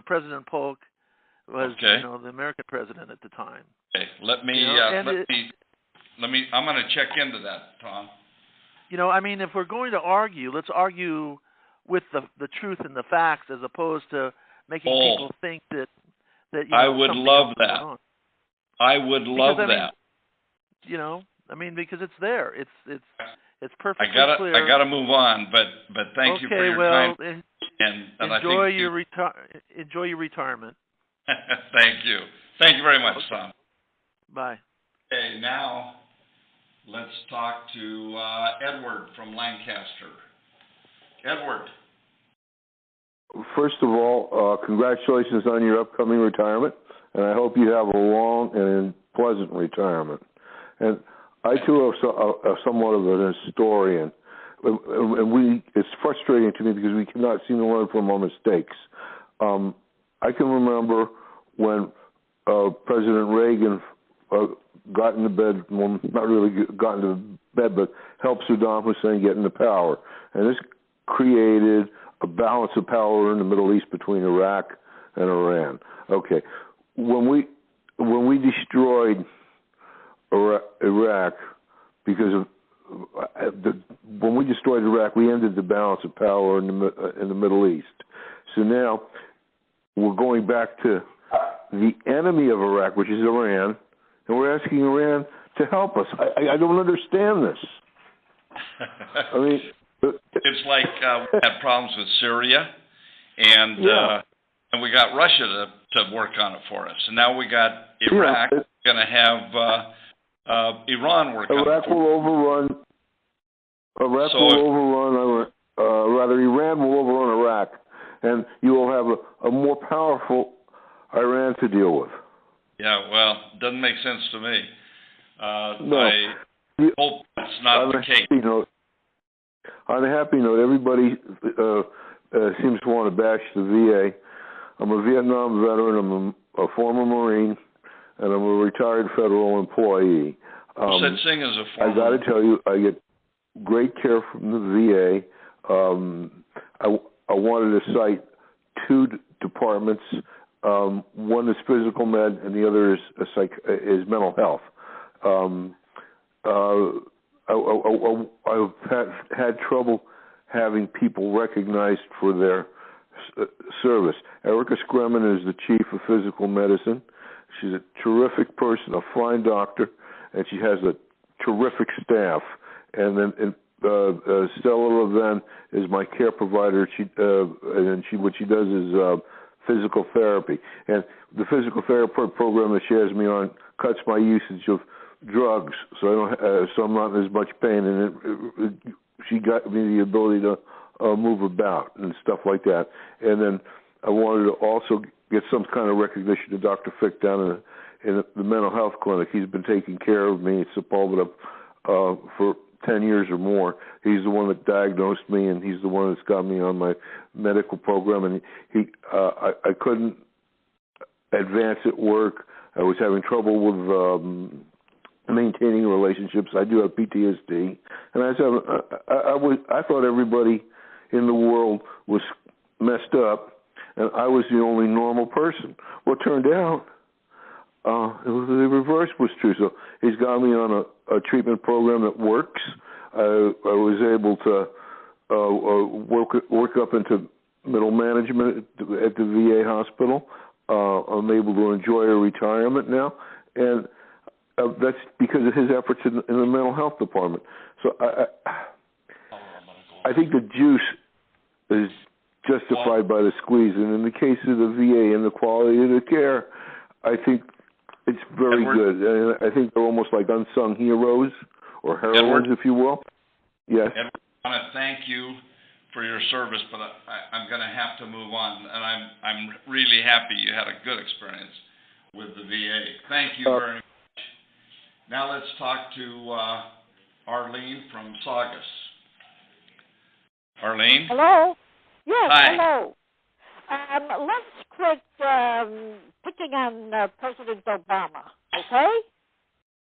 President Polk was the American president at the time. Okay, let me. I'm going to check into that, Tom. If we're going to argue, let's argue with the truth and the facts, as opposed to making people think that I would love that. I would love that. Because it's there. It's perfectly clear. I got to move on, but thank you for your time. And enjoy your retirement. Thank you. Thank you very much, Tom. Bye. Okay, now let's talk to Edward from Lancaster. Edward. First of all, congratulations on your upcoming retirement, and I hope you have a long and pleasant retirement. And I, too, am somewhat of an historian, and it's frustrating to me because we cannot seem to learn from our mistakes. I can remember when President Reagan got into bed, well, not really got into bed, but helped Saddam Hussein get into power. And this created a balance of power in the Middle East between Iraq and Iran. Okay, when we destroyed Iraq, because of when we destroyed Iraq, we ended the balance of power in the Middle East. So now we're going back to the enemy of Iraq, which is Iran, and we're asking Iran to help us. I don't understand this. I mean, it's like we had problems with Syria, and we got Russia to work on it for us, and now we got Iraq. We're going to have Iran work on it. Iraq will overrun. Iran will overrun Iraq, and you will have a more powerful Iran to deal with. Yeah, well, doesn't make sense to me. No. I hope that's not the case. On a happy note, everybody seems to want to bash the VA. I'm a Vietnam veteran. I'm a former Marine, and I'm a retired federal employee. Said Singh is a former. I got to tell you, I get great care from the VA. I wanted to cite two departments. One is physical med, and the other is mental health. I've had trouble having people recognized for their service. Erica Scremen is the chief of physical medicine. She's a terrific person, a fine doctor, and she has a terrific staff. And then Stella Levin is my care provider. What she does is physical therapy. And the physical therapy program that she has me on cuts my usage of drugs, so I'm not in as much pain. And she got me the ability to move about and stuff like that. And then I wanted to also get some kind of recognition to Dr. Fick down in the mental health clinic. He's been taking care of me at Sepulveda for 10 years or more. He's the one that diagnosed me, and he's the one that's got me on my medical program. And I couldn't advance at work. I was having trouble with maintaining relationships. I do have PTSD, and I thought everybody in the world was messed up, and I was the only normal person. Well, it turned out the reverse was true. So he's got me on a treatment program that works. I was able to work up into middle management at the VA hospital. I'm able to enjoy a retirement now, and that's because of his efforts in the mental health department. So I think the juice is justified by the squeeze, and in the case of the VA and the quality of the care, I think it's very good. And I think they're almost like unsung heroes or heroines, if you will. Yes. Edward, I want to thank you for your service, but I'm going to have to move on, and I'm really happy you had a good experience with the VA. Thank you very much. Now let's talk to Arlene from Saugus. Arlene? Hello? Yes, Hi. hello. Let's quit picking on President Obama, okay?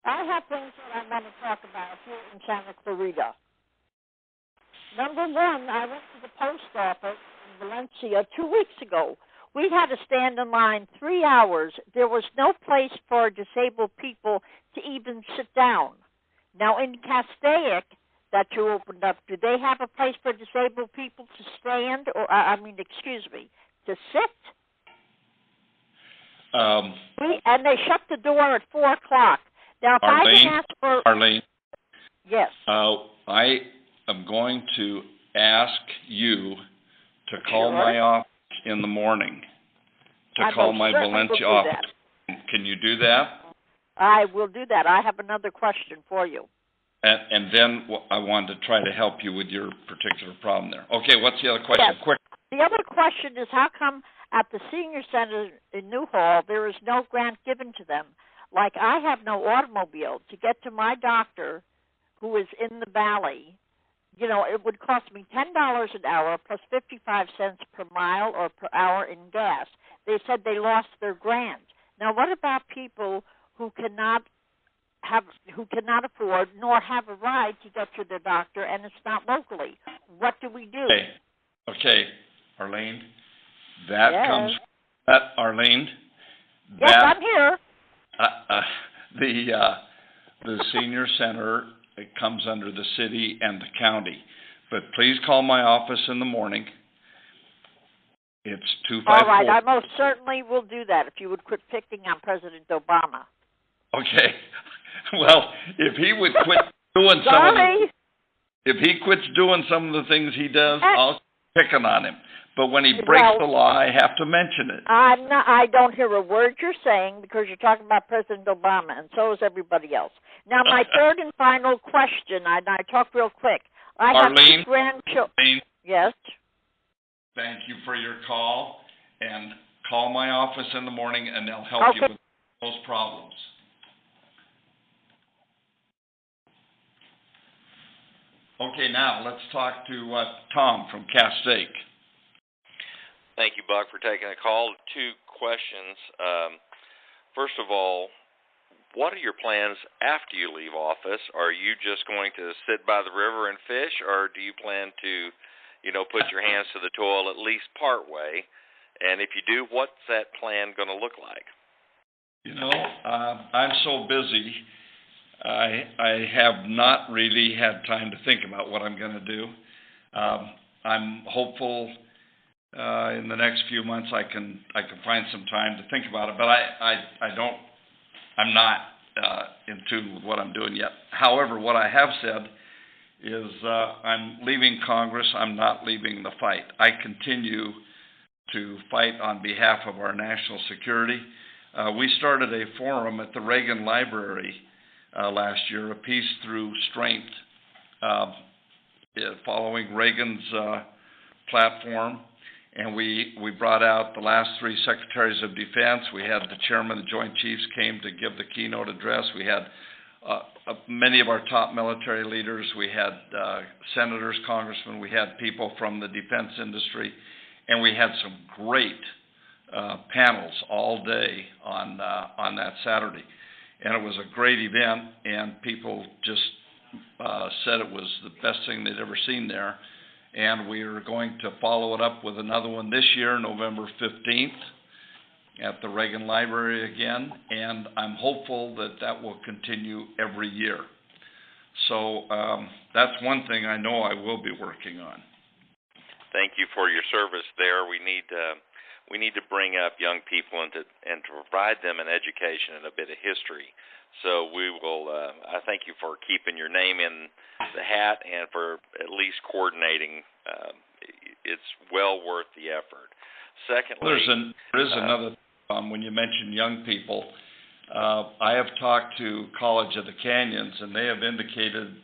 I have things that I want to talk about here in Santa Clarita. Number one, I went to the post office in Valencia 2 weeks ago. We had to stand in line 3 hours. There was no place for disabled people to even sit down. Now, in Castaic, that you opened up, do they have a place for disabled people to stand, or, to sit? And they shut the door at 4 o'clock. Now, if Arlene, I can ask for... Arlene? Yes. I am going to ask you to call my office in the morning, call my Valencia office. Can you do that? I will do that. I have another question for you. And then I wanted to try to help you with your particular problem there. Okay, what's the other question? Yes. Quick. The other question is, how come at the senior center in Newhall there is no grant given to them? Like, I have no automobile to get to my doctor who is in the valley. You know, it would cost me $10 an hour plus 55 cents per mile or per hour in gas. They said they lost their grant. Now, what about people who cannot afford nor have a ride to get to their doctor, and it's not locally? What do we do? Okay, Arlene. That yes. comes. Arlene. Yes, I'm here. The senior center, it comes under the city and the county. But please call my office in the morning. It's 254. All right, I most certainly will do that if you would quit picking on President Obama. Okay. Well, if he would quit doing if he quits doing some of the things he does, I'll keep picking on him. But when he breaks the law, I have to mention it. I don't hear a word you're saying because you're talking about President Obama, and so is everybody else. Now, my third and final question, and I talk real quick. I have two grandchildren. Yes? Thank you for your call, and call my office in the morning, and they'll help you with those problems. Okay, now let's talk to Tom from Castaic. Thank you, Buck, for taking a call. Two questions. First of all, what are your plans after you leave office? Are you just going to sit by the river and fish, or do you plan to, put your hands to the toil at least part way? And if you do, what's that plan going to look like? I'm so busy. I have not really had time to think about what I'm going to do. I'm hopeful in the next few months I can find some time to think about it, but I'm not in tune with what I'm doing yet. However, what I have said is I'm leaving Congress. I'm not leaving the fight. I continue to fight on behalf of our national security. We started a forum at the Reagan Library last year, a Peace Through Strength, following Reagan's platform. And we brought out the last three secretaries of defense. We had the chairman of the Joint Chiefs came to give the keynote address. We had many of our top military leaders. We had senators, congressmen. We had people from the defense industry. And we had some great panels all day on that Saturday. And it was a great event, and people just said it was the best thing they'd ever seen there. And we are going to follow it up with another one this year, November 15th, at the Reagan Library again. And I'm hopeful that that will continue every year. So that's one thing I know I will be working on. Thank you for your service there. We need to bring up young people and to provide them an education and a bit of history. So we will. I thank you for keeping your name in the hat and for at least coordinating. It's well worth the effort. Secondly, there is another. When you mention young people, I have talked to College of the Canyons, and they have indicated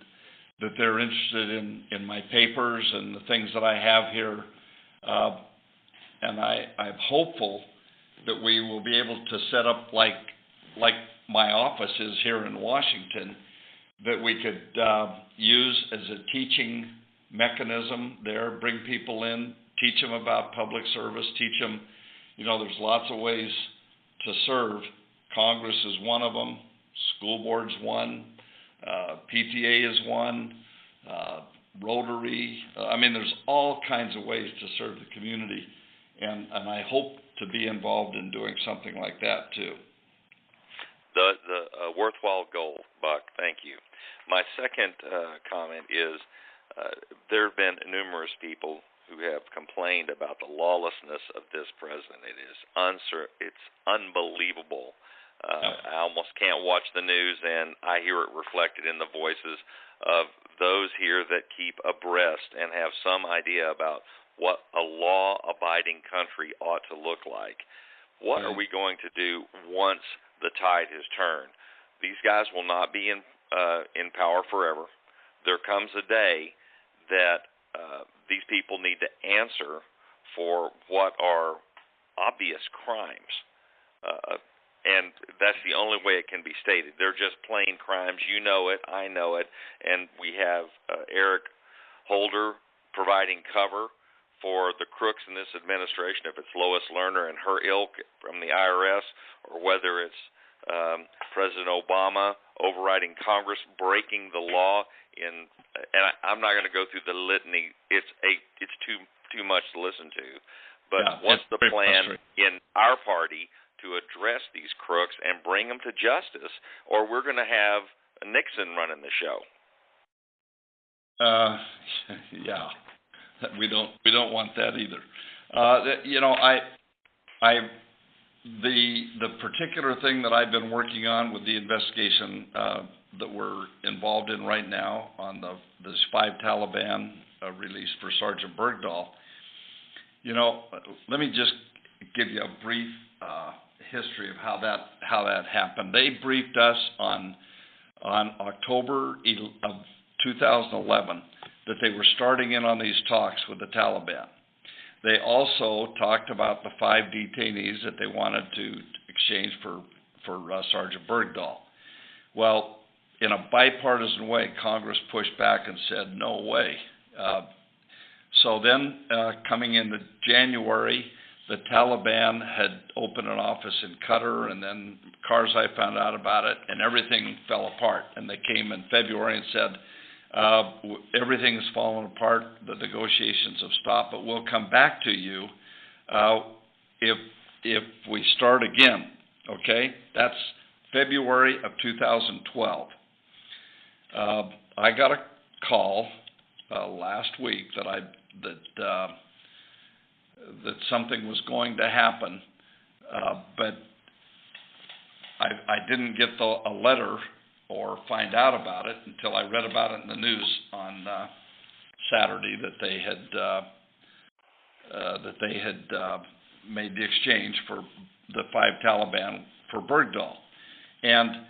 that they're interested in my papers and the things that I have here. And I'm hopeful that we will be able to set up like my office is here in Washington, that we could use as a teaching mechanism there, bring people in, teach them about public service, teach them, there's lots of ways to serve. Congress is one of them, school board's one, PTA is one, Rotary. There's all kinds of ways to serve the community. And I hope to be involved in doing something like that too. The worthwhile goal, Buck. Thank you. My second comment is there have been numerous people who have complained about the lawlessness of this president. It's unbelievable. I almost can't watch the news, and I hear it reflected in the voices of those here that keep abreast and have some idea about what a law-abiding country ought to look like. What are we going to do once the tide has turned? These guys will not be in power forever. There comes a day that these people need to answer for what are obvious crimes. And that's the only way it can be stated. They're just plain crimes. You know it. I know it. And we have Eric Holder providing cover for the crooks in this administration, if it's Lois Lerner and her ilk from the IRS, or whether it's President Obama overriding Congress, breaking the law and I'm not going to go through the litany. It's too much to listen to. But what's the plan in our party to address these crooks and bring them to justice, or we're going to have Nixon running the show? Yeah, we don't want that either. The particular thing that I've been working on with the investigation that we're involved in right now on the 5 Taliban released for Sergeant Bergdahl. Let me just give you a brief history of how that happened. They briefed us on October of 2011 that they were starting in on these talks with the Taliban. They also talked about the 5 detainees that they wanted to exchange for Sergeant Bergdahl. Well, in a bipartisan way, Congress pushed back and said, no way. So then, coming into January, the Taliban had opened an office in Qatar, and then Karzai found out about it, and everything fell apart. And they came in February and said, everything has fallen apart, the negotiations have stopped, but we'll come back to you if we start again, okay? That's February of 2012. I got a call last week that something was going to happen, but I didn't get a letter or find out about it until I read about it in the news on Saturday that they had made the exchange for the 5 Taliban for Bergdahl. And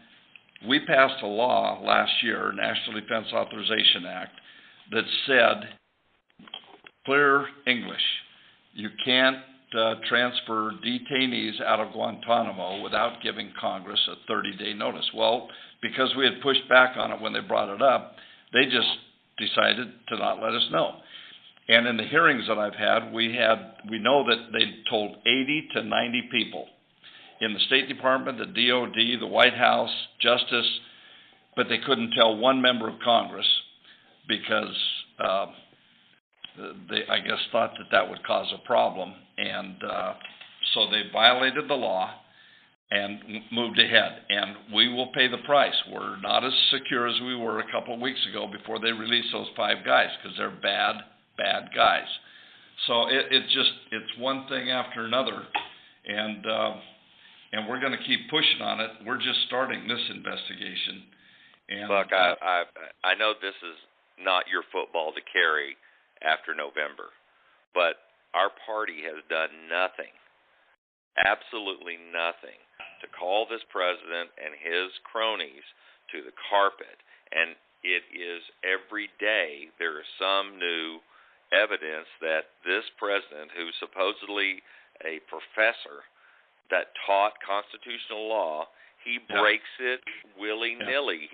we passed a law last year, National Defense Authorization Act, that said, clear English, you can't transfer detainees out of Guantanamo without giving Congress a 30-day notice. Well, because we had pushed back on it when they brought it up, they just decided to not let us know. And in the hearings that I've had, we know that they told 80 to 90 people in the State Department, the DOD, the White House, Justice, but they couldn't tell one member of Congress because they, I guess, thought that would cause a problem. And so they violated the law and moved ahead. And we will pay the price. We're not as secure as we were a couple of weeks ago before they released those 5 guys because they're bad guys. So it's one thing after another. And we're going to keep pushing on it. We're just starting this investigation. And Buck, I know this is not your football to carry after November, but our party has done nothing, absolutely nothing, to call this president and his cronies to the carpet. And it is every day there is some new evidence that this president, who's supposedly a professor that taught constitutional law, he breaks it willy-nilly.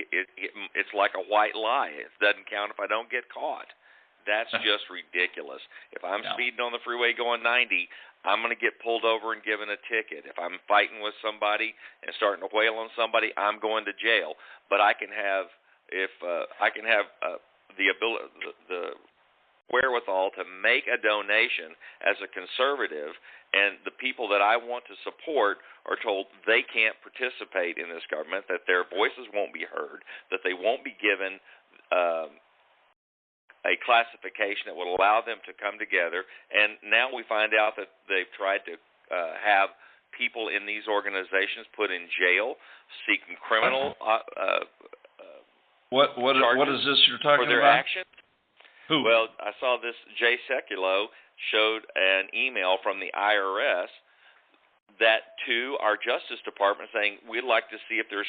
It's like a white lie. It doesn't count if I don't get caught. That's just ridiculous. If I'm speeding on the freeway going 90, I'm going to get pulled over and given a ticket. If I'm fighting with somebody and starting to wail on somebody, I'm going to jail. But I can have the ability, the wherewithal to make a donation as a conservative, and the people that I want to support are told they can't participate in this government, that their voices won't be heard, that they won't be given a classification that would allow them to come together. And now we find out that they've tried to have people in these organizations put in jail seeking criminal What is this you're talking for their about? actions. Who? Well, I saw this. Jay Sekulow showed an email from the IRS that to our Justice Department saying we'd like to see if there's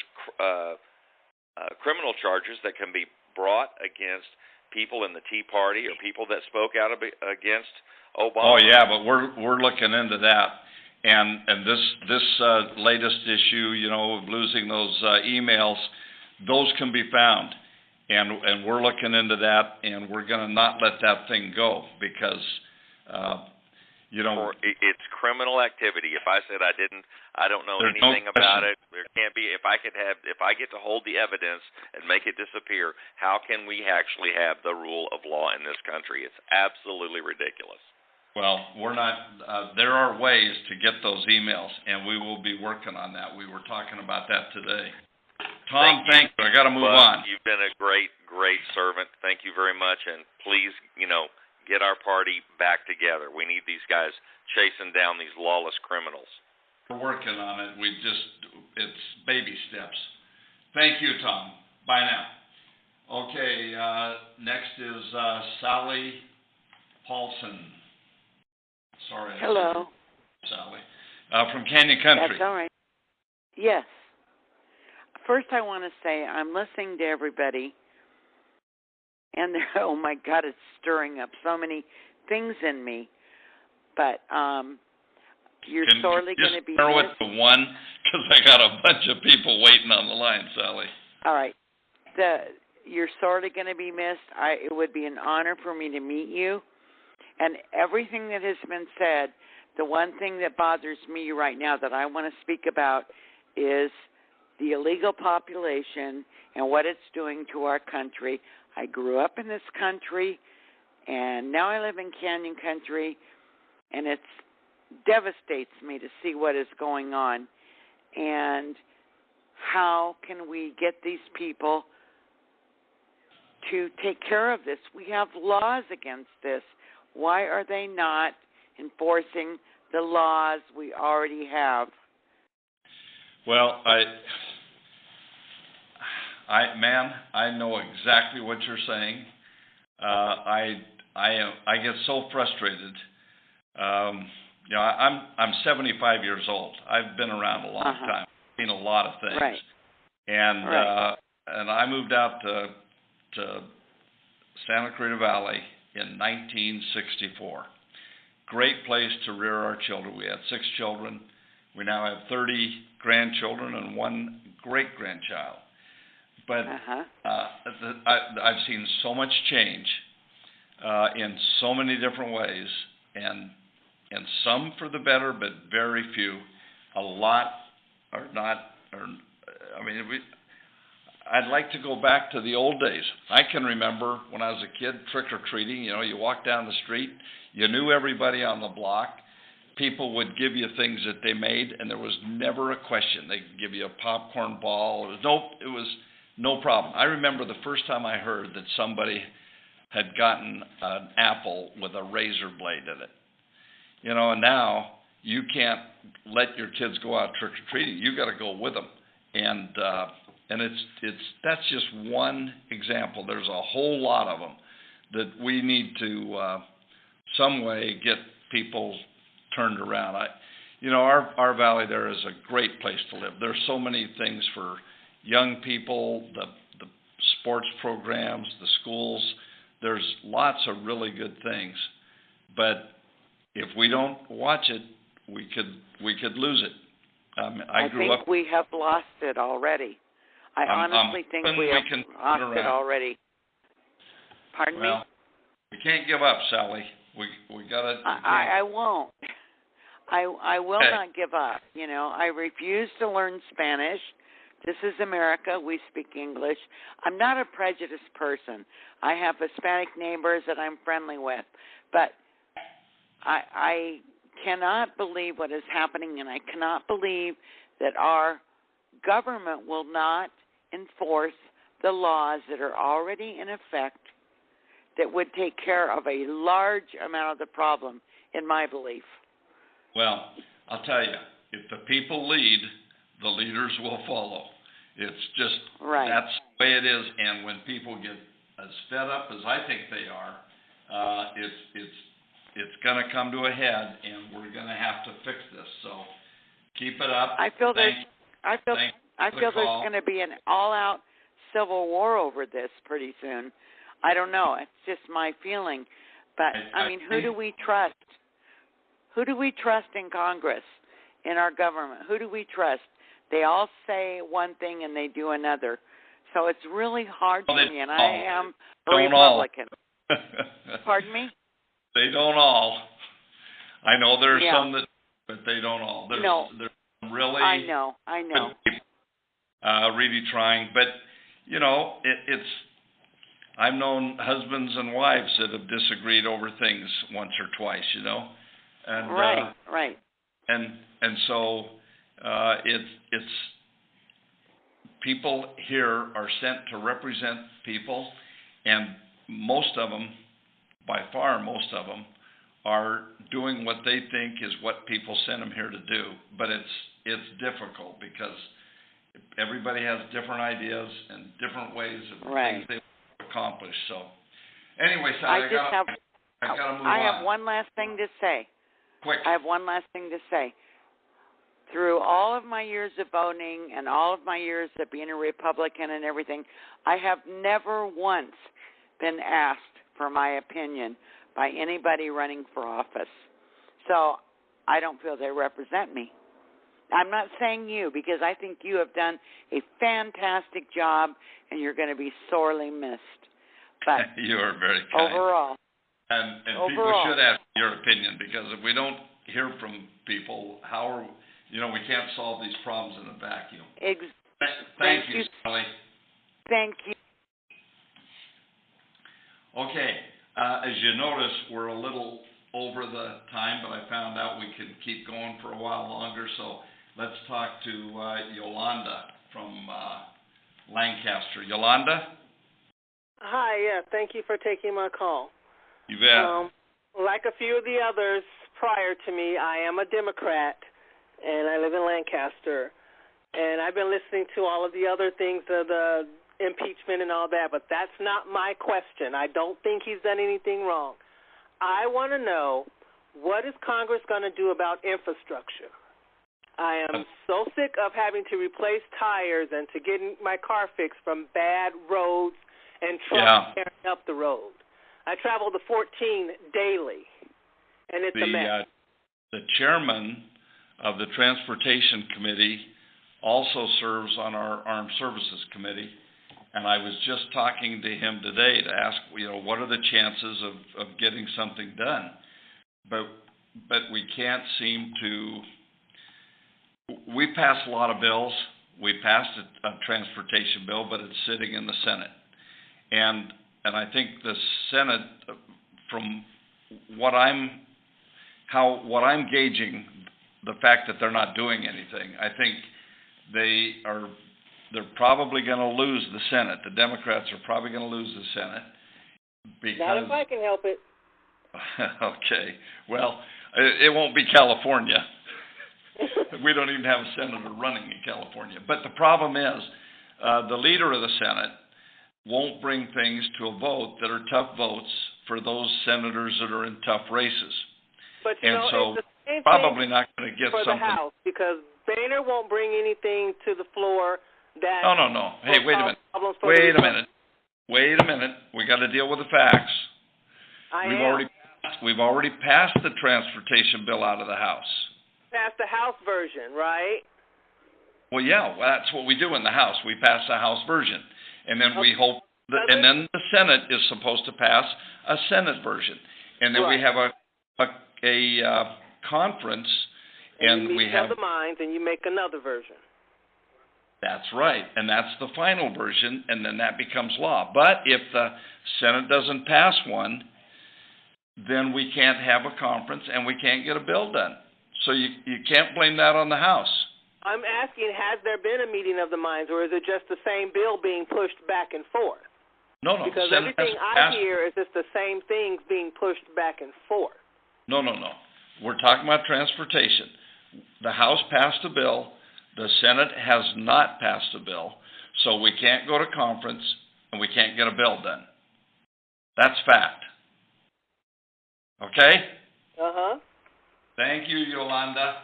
criminal charges that can be brought against people in the Tea Party or people that spoke out against Obama. Oh yeah, but we're looking into that. And this latest issue, of losing those emails, those can be found. And we're looking into that, and we're going to not let that thing go because It's criminal activity. If I said I don't know anything about it, there can't be. If I get to hold the evidence and make it disappear, how can we actually have the rule of law in this country? It's absolutely ridiculous. Well, we're not. There are ways to get those emails, and we will be working on that. We were talking about that today. Tom, thank you. I got to move on. You've been a great servant. Thank you very much, and please, get our party back together. We need these guys chasing down these lawless criminals. We're working on it. It's baby steps. Thank you, Tom. Bye now. Okay, next is Sally Paulson. Sorry. Hello. Sally. From Canyon Country. That's all right. Yes. First, I want to say I'm listening to everybody, and oh my God, it's stirring up so many things in me. But you're sorely going to be. Start with the one, because I got a bunch of people waiting on the line, Sally. All right. You're sorely going to be missed. It would be an honor for me to meet you. And everything that has been said, the one thing that bothers me right now that I want to speak about is the illegal population and what it's doing to our country. I grew up in this country, and now I live in Canyon Country, and it devastates me to see what is going on. And how can we get these people to take care of this? We have laws against this. Why are they not enforcing the laws we already have? Well, ma'am, I know exactly what you're saying. I get so frustrated. I'm 75 years old. I've been around a long time. I've seen a lot of things. Right. And I moved out to Santa Clarita Valley in 1964. Great place to rear our children. We had 6 children. We now have 30 grandchildren and 1 great-grandchild. But I've seen so much change in so many different ways, and some for the better, but very few. A lot are not. I'd like to go back to the old days. I can remember when I was a kid trick-or-treating. You walked down the street, you knew everybody on the block. People would give you things that they made, and there was never a question. They'd give you a popcorn ball. It was no problem. I remember the first time I heard that somebody had gotten an apple with a razor blade in it. And now you can't let your kids go out trick-or-treating. You got to go with them. And that's just one example. There's a whole lot of them that we need to some way get people turned around. Our valley there is a great place to live. There's so many things for young people, the sports programs, the schools. There's lots of really good things. But if we don't watch it, we could lose it. I think we have lost it already. I honestly think we have lost it already. Pardon me? We can't give up, Sally. We gotta. I won't. I will not give up. I refuse to learn Spanish. This is America. We speak English. I'm not a prejudiced person. I have Hispanic neighbors that I'm friendly with, but I cannot believe what is happening, and I cannot believe that our government will not enforce the laws that are already in effect that would take care of a large amount of the problem, in my belief. Well, I'll tell you, if the people lead, the leaders will follow. It's just that's the way it is, and when people get as fed up as I think they are, it's going to come to a head, and we're going to have to fix this. So keep it up. I feel there's going to be an all-out civil war over this pretty soon. I don't know. It's just my feeling. But, who do we trust? Who do we trust in Congress, in our government? Who do we trust? They all say one thing and they do another. So it's really hard for me, and I am a Republican. Pardon me? They don't all. I know there's Yeah. some that, but they don't all. There's some really. I know. good people, really trying, but it's. I've known husbands and wives that have disagreed over things once or twice, and right. And so it's people here are sent to represent people, and most of them, by far most of them, are doing what they think is what people sent them here to do. But it's difficult because everybody has different ideas and different ways of things they want to accomplish. So anyway, Sally, I gotta move on. I have one last thing to say. Quick. I have one last thing to say. Through all of my years of voting and all of my years of being a Republican and everything, I have never once been asked for my opinion by anybody running for office. So I don't feel they represent me. I'm not saying you, because I think you have done a fantastic job and you're going to be sorely missed. But you are very kind. Overall. And people should ask your opinion, because if we don't hear from people, we can't solve these problems in a vacuum. Thank you, Sally. Thank you. Okay, as you notice, we're a little over the time, but I found out we could keep going for a while longer, so let's talk to Yolanda from Lancaster. Yolanda? Hi, thank you for taking my call. You bet. Like a few of the others prior to me, I am a Democrat, and I live in Lancaster. And I've been listening to all of the other things, the impeachment and all that, but that's not my question. I don't think he's done anything wrong. I want to know, what is Congress going to do about infrastructure? I am so sick of having to replace tires and to getting my car fixed from bad roads and trucks tearing up the road. I travel the 14 daily, and it's a mess. The chairman of the Transportation Committee also serves on our Armed Services Committee, and I was just talking to him today to ask, what are the chances of getting something done? But we can't seem to. We pass a lot of bills. We passed a transportation bill, but it's sitting in the Senate, and I think the Senate, from what I'm gauging, the fact that they're not doing anything, I think they're probably going to lose the Senate. The Democrats are probably going to lose the Senate. Not if I can help it. Okay. Well, it won't be California. We don't even have a senator running in California. But the problem is, the leader of the Senate won't bring things to a vote that are tough votes for those senators that are in tough races. But it's the same probably not going to get for something. The House, because Boehner won't bring anything to the floor that. No. Hey, wait a minute. Wait a minute. We got to deal with the facts. We've already passed the transportation bill out of the House. Passed the House version, right? Well, yeah, that's what we do in the House. We pass the House version, and then we hope, and then the Senate is supposed to pass a Senate version, and then we have a conference, and we have the minds, and you make another version. That's right, and that's the final version, and then that becomes law. But if the Senate doesn't pass one, then we can't have a conference, and we can't get a bill done. So you can't blame that on the House. I'm asking, has there been a meeting of the minds, or is it just the same bill being pushed back and forth? No. Because everything I hear is just the same things being pushed back and forth. No. We're talking about transportation. The House passed a bill. The Senate has not passed a bill. So we can't go to conference, and we can't get a bill done. That's fact. Okay? Uh-huh. Thank you, Yolanda.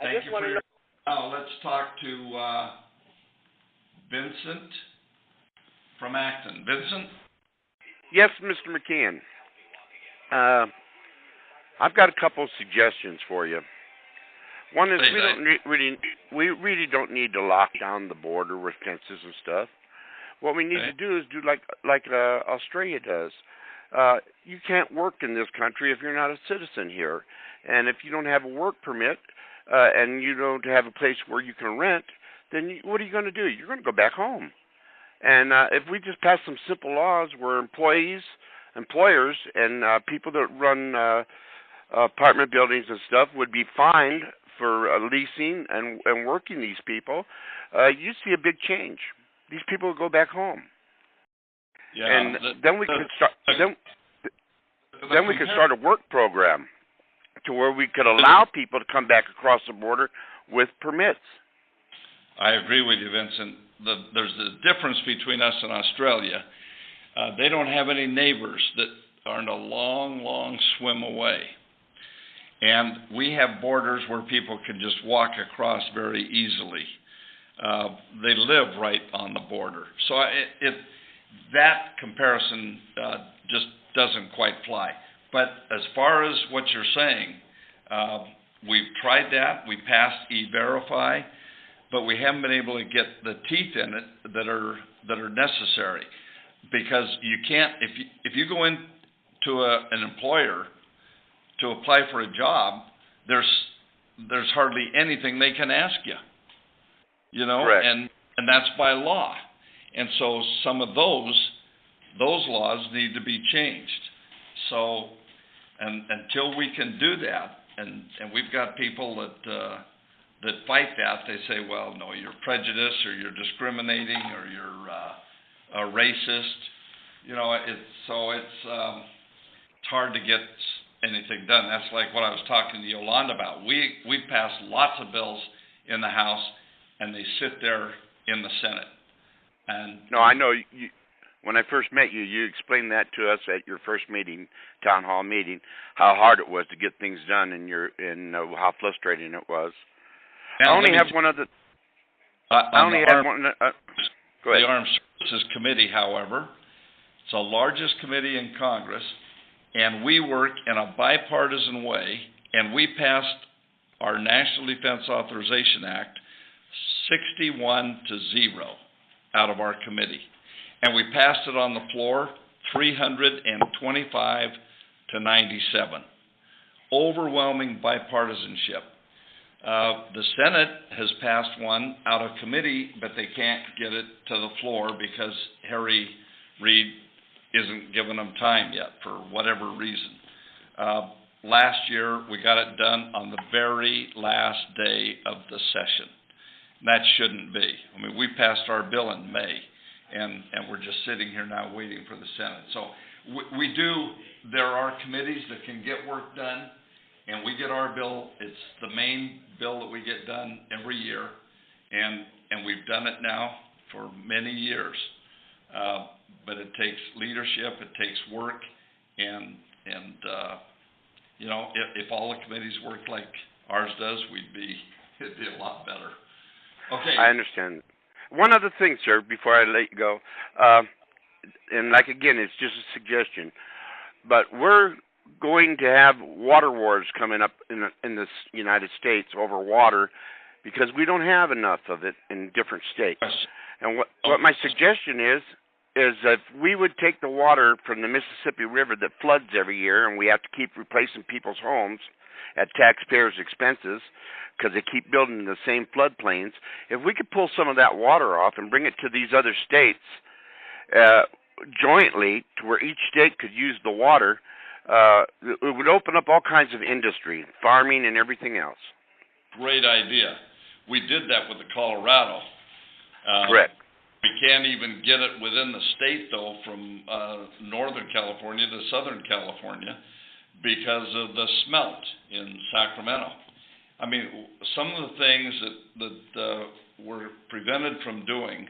Thank you for your... Now, let's talk to Vincent from Acton. Vincent? Yes, Mr. McKeon. I've got a couple of suggestions for you. One is we really don't need to lock down the border with fences and stuff. What we need to do is do like Australia does. you can't work in this country if you're not a citizen here. And if you don't have a work permit and you don't have a place where you can rent, then what are you going to do? You're going to go back home. And if we just pass some simple laws where employers, and people that run apartment buildings and stuff would be fined for leasing and working these people, you'd see a big change. These people would go back home. Yeah, and then we could start. Then we could start a work program to where we could allow people to come back across the border with permits. I agree with you, Vincent. There's the difference between us and Australia. They don't have any neighbors that aren't a long, long swim away. And we have borders where people can just walk across very easily. They live right on the border. So that comparison just doesn't quite fly. But as far as what you're saying, we've tried that. We passed E-Verify, but we haven't been able to get the teeth in it that are necessary. Because you can't, if you go into an employer to apply for a job, there's hardly anything they can ask you. You know, correct. And that's by law. And so some of those laws need to be changed. So, and until we can do that, and we've got people that fight that, they say, well, no, you're prejudiced, or you're discriminating, or you're a racist. You know, it's hard to get anything done. That's like what I was talking to Yolanda about. We've passed lots of bills in the House, and they sit there in the Senate. And no, I know. When I first met you, you explained that to us at your first meeting, town hall meeting, how hard it was to get things done, and how frustrating it was. And I only have one other. I only have one. Go ahead. The Armed Services Committee, however, it's the largest committee in Congress, and we work in a bipartisan way, and we passed our National Defense Authorization Act 61-0 out of our committee. And we passed it on the floor 325 to 97. Overwhelming bipartisanship. The Senate has passed one out of committee, but they can't get it to the floor because Harry Reid isn't giving them time yet for whatever reason. Last year, we got it done on the very last day of the session. That shouldn't be. I mean, we passed our bill in May, and we're just sitting here now waiting for the Senate. So there are committees that can get work done, and we get our bill. It's the main bill that we get done every year, and we've done it now for many years. But it takes leadership, it takes work, and you know, if all the committees worked like ours does, it'd be a lot better. Okay. I understand. One other thing, sir, before I let you go, and like again, it's just a suggestion, but we're going to have water wars coming up in the United States over water because we don't have enough of it in different states. And what my suggestion is if we would take the water from the Mississippi River that floods every year, and we have to keep replacing people's homes at taxpayers' expenses because they keep building the same floodplains, if we could pull some of that water off and bring it to these other states jointly to where each state could use the water, it would open up all kinds of industry, farming and everything else. Great idea. We did that with the Colorado. Correct. We can't even get it within the state, though, from Northern California to Southern California because of the smelt in Sacramento. I mean, some of the things that were prevented from doing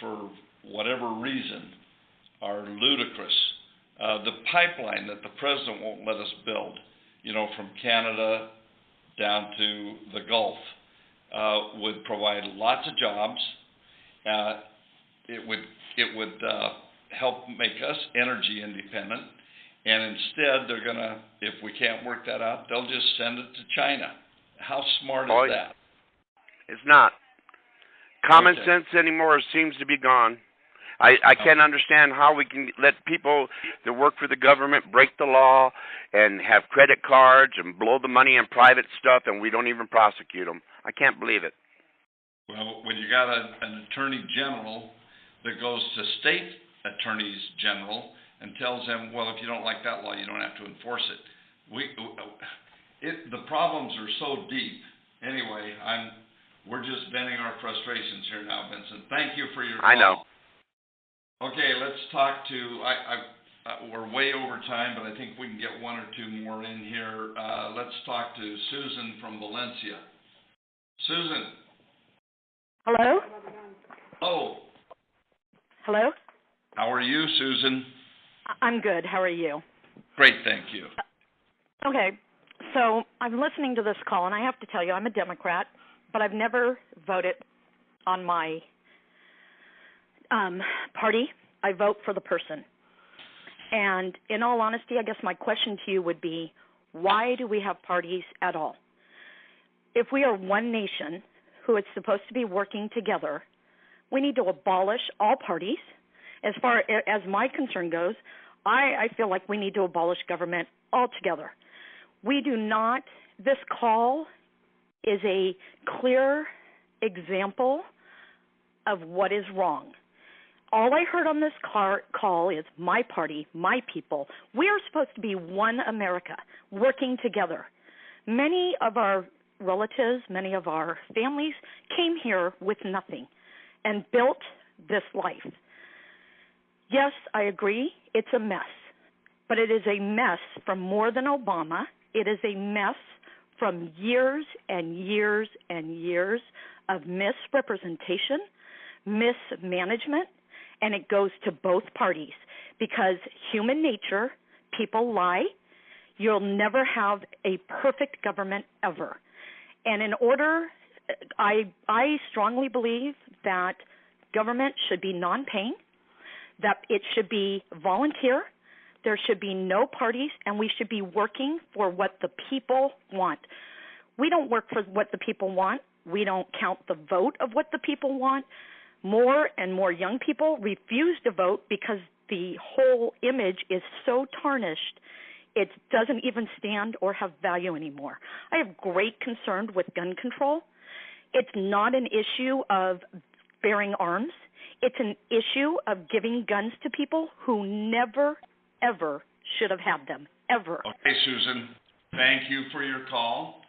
for whatever reason are ludicrous. The pipeline that the president won't let us build, you know, from Canada down to the Gulf, would provide lots of jobs. It would help make us energy independent, and instead they're gonna, if we can't work that out, they'll just send it to China. How smart is that? It's not. Common sense anymore seems to be gone. I can't understand how we can let people that work for the government break the law and have credit cards and blow the money on private stuff, and we don't even prosecute them. I can't believe it. Well, when you got an attorney general that goes to state attorneys general and tells them, well, if you don't like that law, you don't have to enforce it. The problems are so deep. Anyway, we're just venting our frustrations here now, Vincent. Thank you for your call. I know. Okay, let's talk to. We're way over time, but I think we can get one or two more in here. Let's talk to Susan from Valencia. Susan. Hello? Oh. Hello? How are you, Susan? I'm good. How are you? Great, thank you. Okay, so I'm listening to this call, and I have to tell you, I'm a Democrat, but I've never voted on my party. I vote for the person. And in all honesty, I guess my question to you would be, why do we have parties at all? If we are one nation who is supposed to be working together, we need to abolish all parties. As far as my concern goes, I feel like we need to abolish government altogether. We do not, this call is a clear example of what is wrong. All I heard on this call is my party, my people. We are supposed to be one America, working together. Many of our relatives, many of our families came here with nothing and built this life. Yes, I agree, it's a mess, but it is a mess from more than Obama. It is a mess from years and years and years of misrepresentation, mismanagement, and it goes to both parties because human nature, people lie. You'll never have a perfect government ever. And in order, I strongly believe that government should be non-paying, that it should be volunteer, there should be no parties, and we should be working for what the people want. We don't work for what the people want. We don't count the vote of what the people want. More and more young people refuse to vote because the whole image is so tarnished, it doesn't even stand or have value anymore. I have great concern with gun control. It's not an issue of bearing arms. It's an issue of giving guns to people who never, ever should have had them, ever. Okay, Susan, thank you for your call.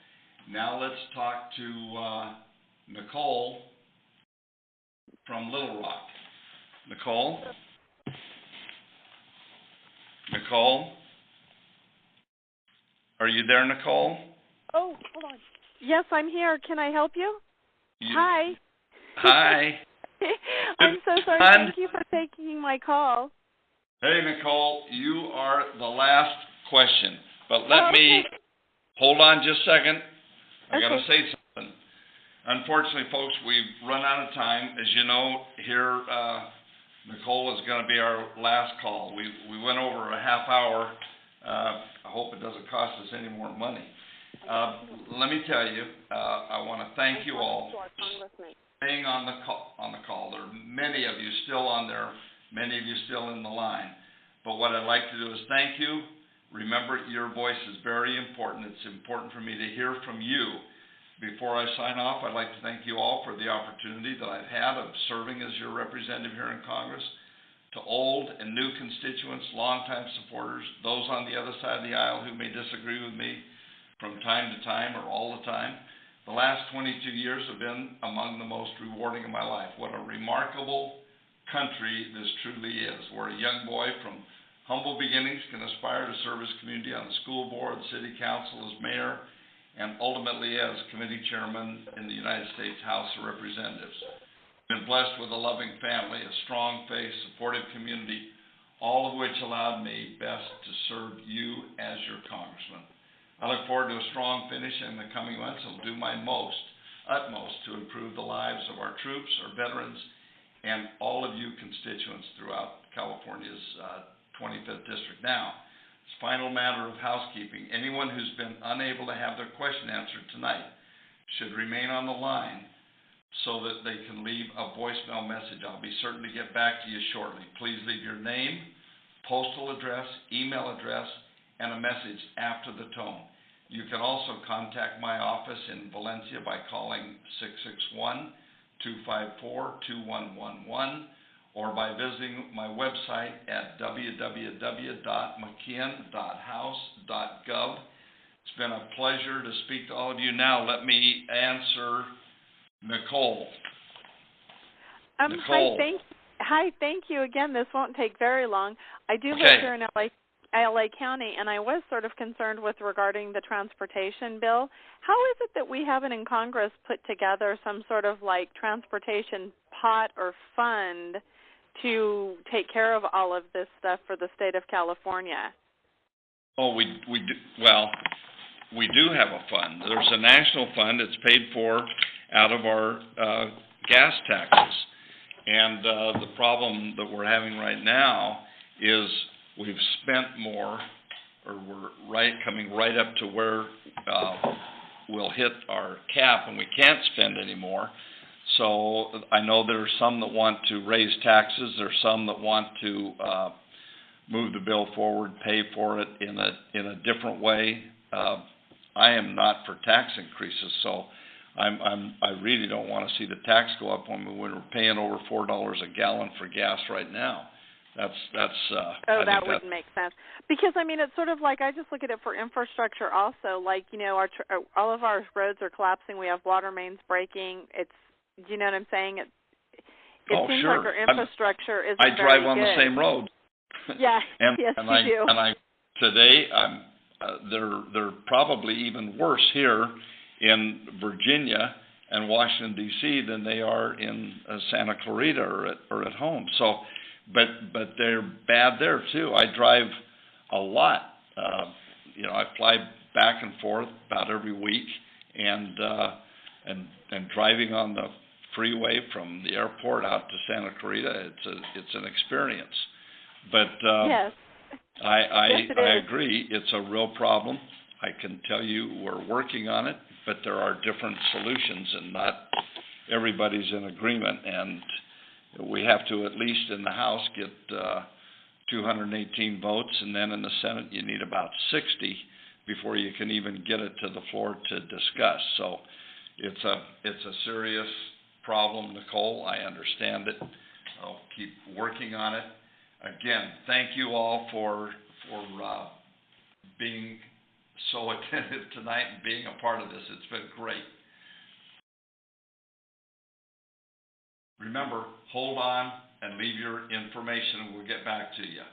Now let's talk to Nicole from Little Rock. Nicole? Nicole? Are you there, Nicole? Oh, hold on. Yes, I'm here. Can I help you? Hi. Hi. I'm so sorry. Thank you for taking my call. Hey, Nicole, you are the last question. But let me hold on just a second. I got to say something. Unfortunately, folks, we've run out of time. As you know, here, Nicole is going to be our last call. We went over a half hour. I hope it doesn't cost us any more money. Let me tell you, I want to thank you all for staying on the call. There are many of you still on there, many of you still in the line. But what I'd like to do is thank you. Remember, your voice is very important. It's important for me to hear from you. Before I sign off, I'd like to thank you all for the opportunity that I've had of serving as your representative here in Congress. To old and new constituents, longtime supporters, those on the other side of the aisle who may disagree with me from time to time or all the time, the last 22 years have been among the most rewarding of my life. What a remarkable country this truly is, where a young boy from humble beginnings can aspire to serve his community on the school board, city council, as mayor, and ultimately as committee chairman in the United States House of Representatives. Been blessed with a loving family, a strong faith, supportive community, all of which allowed me best to serve you as your congressman. I look forward to a strong finish in the coming months. I'll do my utmost to improve the lives of our troops, our veterans, and all of you constituents throughout California's 25th District. Now, as a final matter of housekeeping, anyone who's been unable to have their question answered tonight should remain on the line so that they can leave a voicemail message. I'll be certain to get back to you shortly. Please leave your name, postal address, email address, and a message after the tone. You can also contact my office in Valencia by calling 661-254-2111 or by visiting my website at www.mckeon.house.gov. It's been a pleasure to speak to all of you. Now let me answer Nicole. Nicole. Hi, thank you again. This won't take very long. I do live here in LA County, and I was sort of concerned with regarding the transportation bill. How is it that we haven't in Congress put together some sort of like transportation pot or fund to take care of all of this stuff for the state of California? Oh, we do. Well, we do have a fund. There's a national fund. It's paid for out of our gas taxes. And the problem that we're having right now is we've spent more, or we're coming right up to where we'll hit our cap, and we can't spend any more. So I know there are some that want to raise taxes. There are some that want to move the bill forward, pay for it in a different way. I am not for tax increases, so I really don't want to see the tax go up when we're paying over $4 a gallon for gas right now. That wouldn't make sense, because I mean it's sort of like, I just look at it for infrastructure also. Like, you know, all of our roads are collapsing. We have water mains breaking. Do you know what I'm saying? It seems sure. like our infrastructure isn't I drive very on good. the same road. Yeah. and, yes, and you do. And I today they're probably even worse here in Virginia and Washington D.C. than they are in Santa Clarita or at home. So, but they're bad there too. I drive a lot. You know, I fly back and forth about every week, and driving on the freeway from the airport out to Santa Clarita, it's an experience. But yes. I agree, it's a real problem. I can tell you we're working on it, but there are different solutions, and not everybody's in agreement. And we have to, at least in the House, get 218 votes, and then in the Senate you need about 60 before you can even get it to the floor to discuss. So it's a serious problem, Nicole. I understand it. I'll keep working on it. Again, thank you all for being so attentive tonight and being a part of this. It's been great. Remember, hold on and leave your information, and we'll get back to you.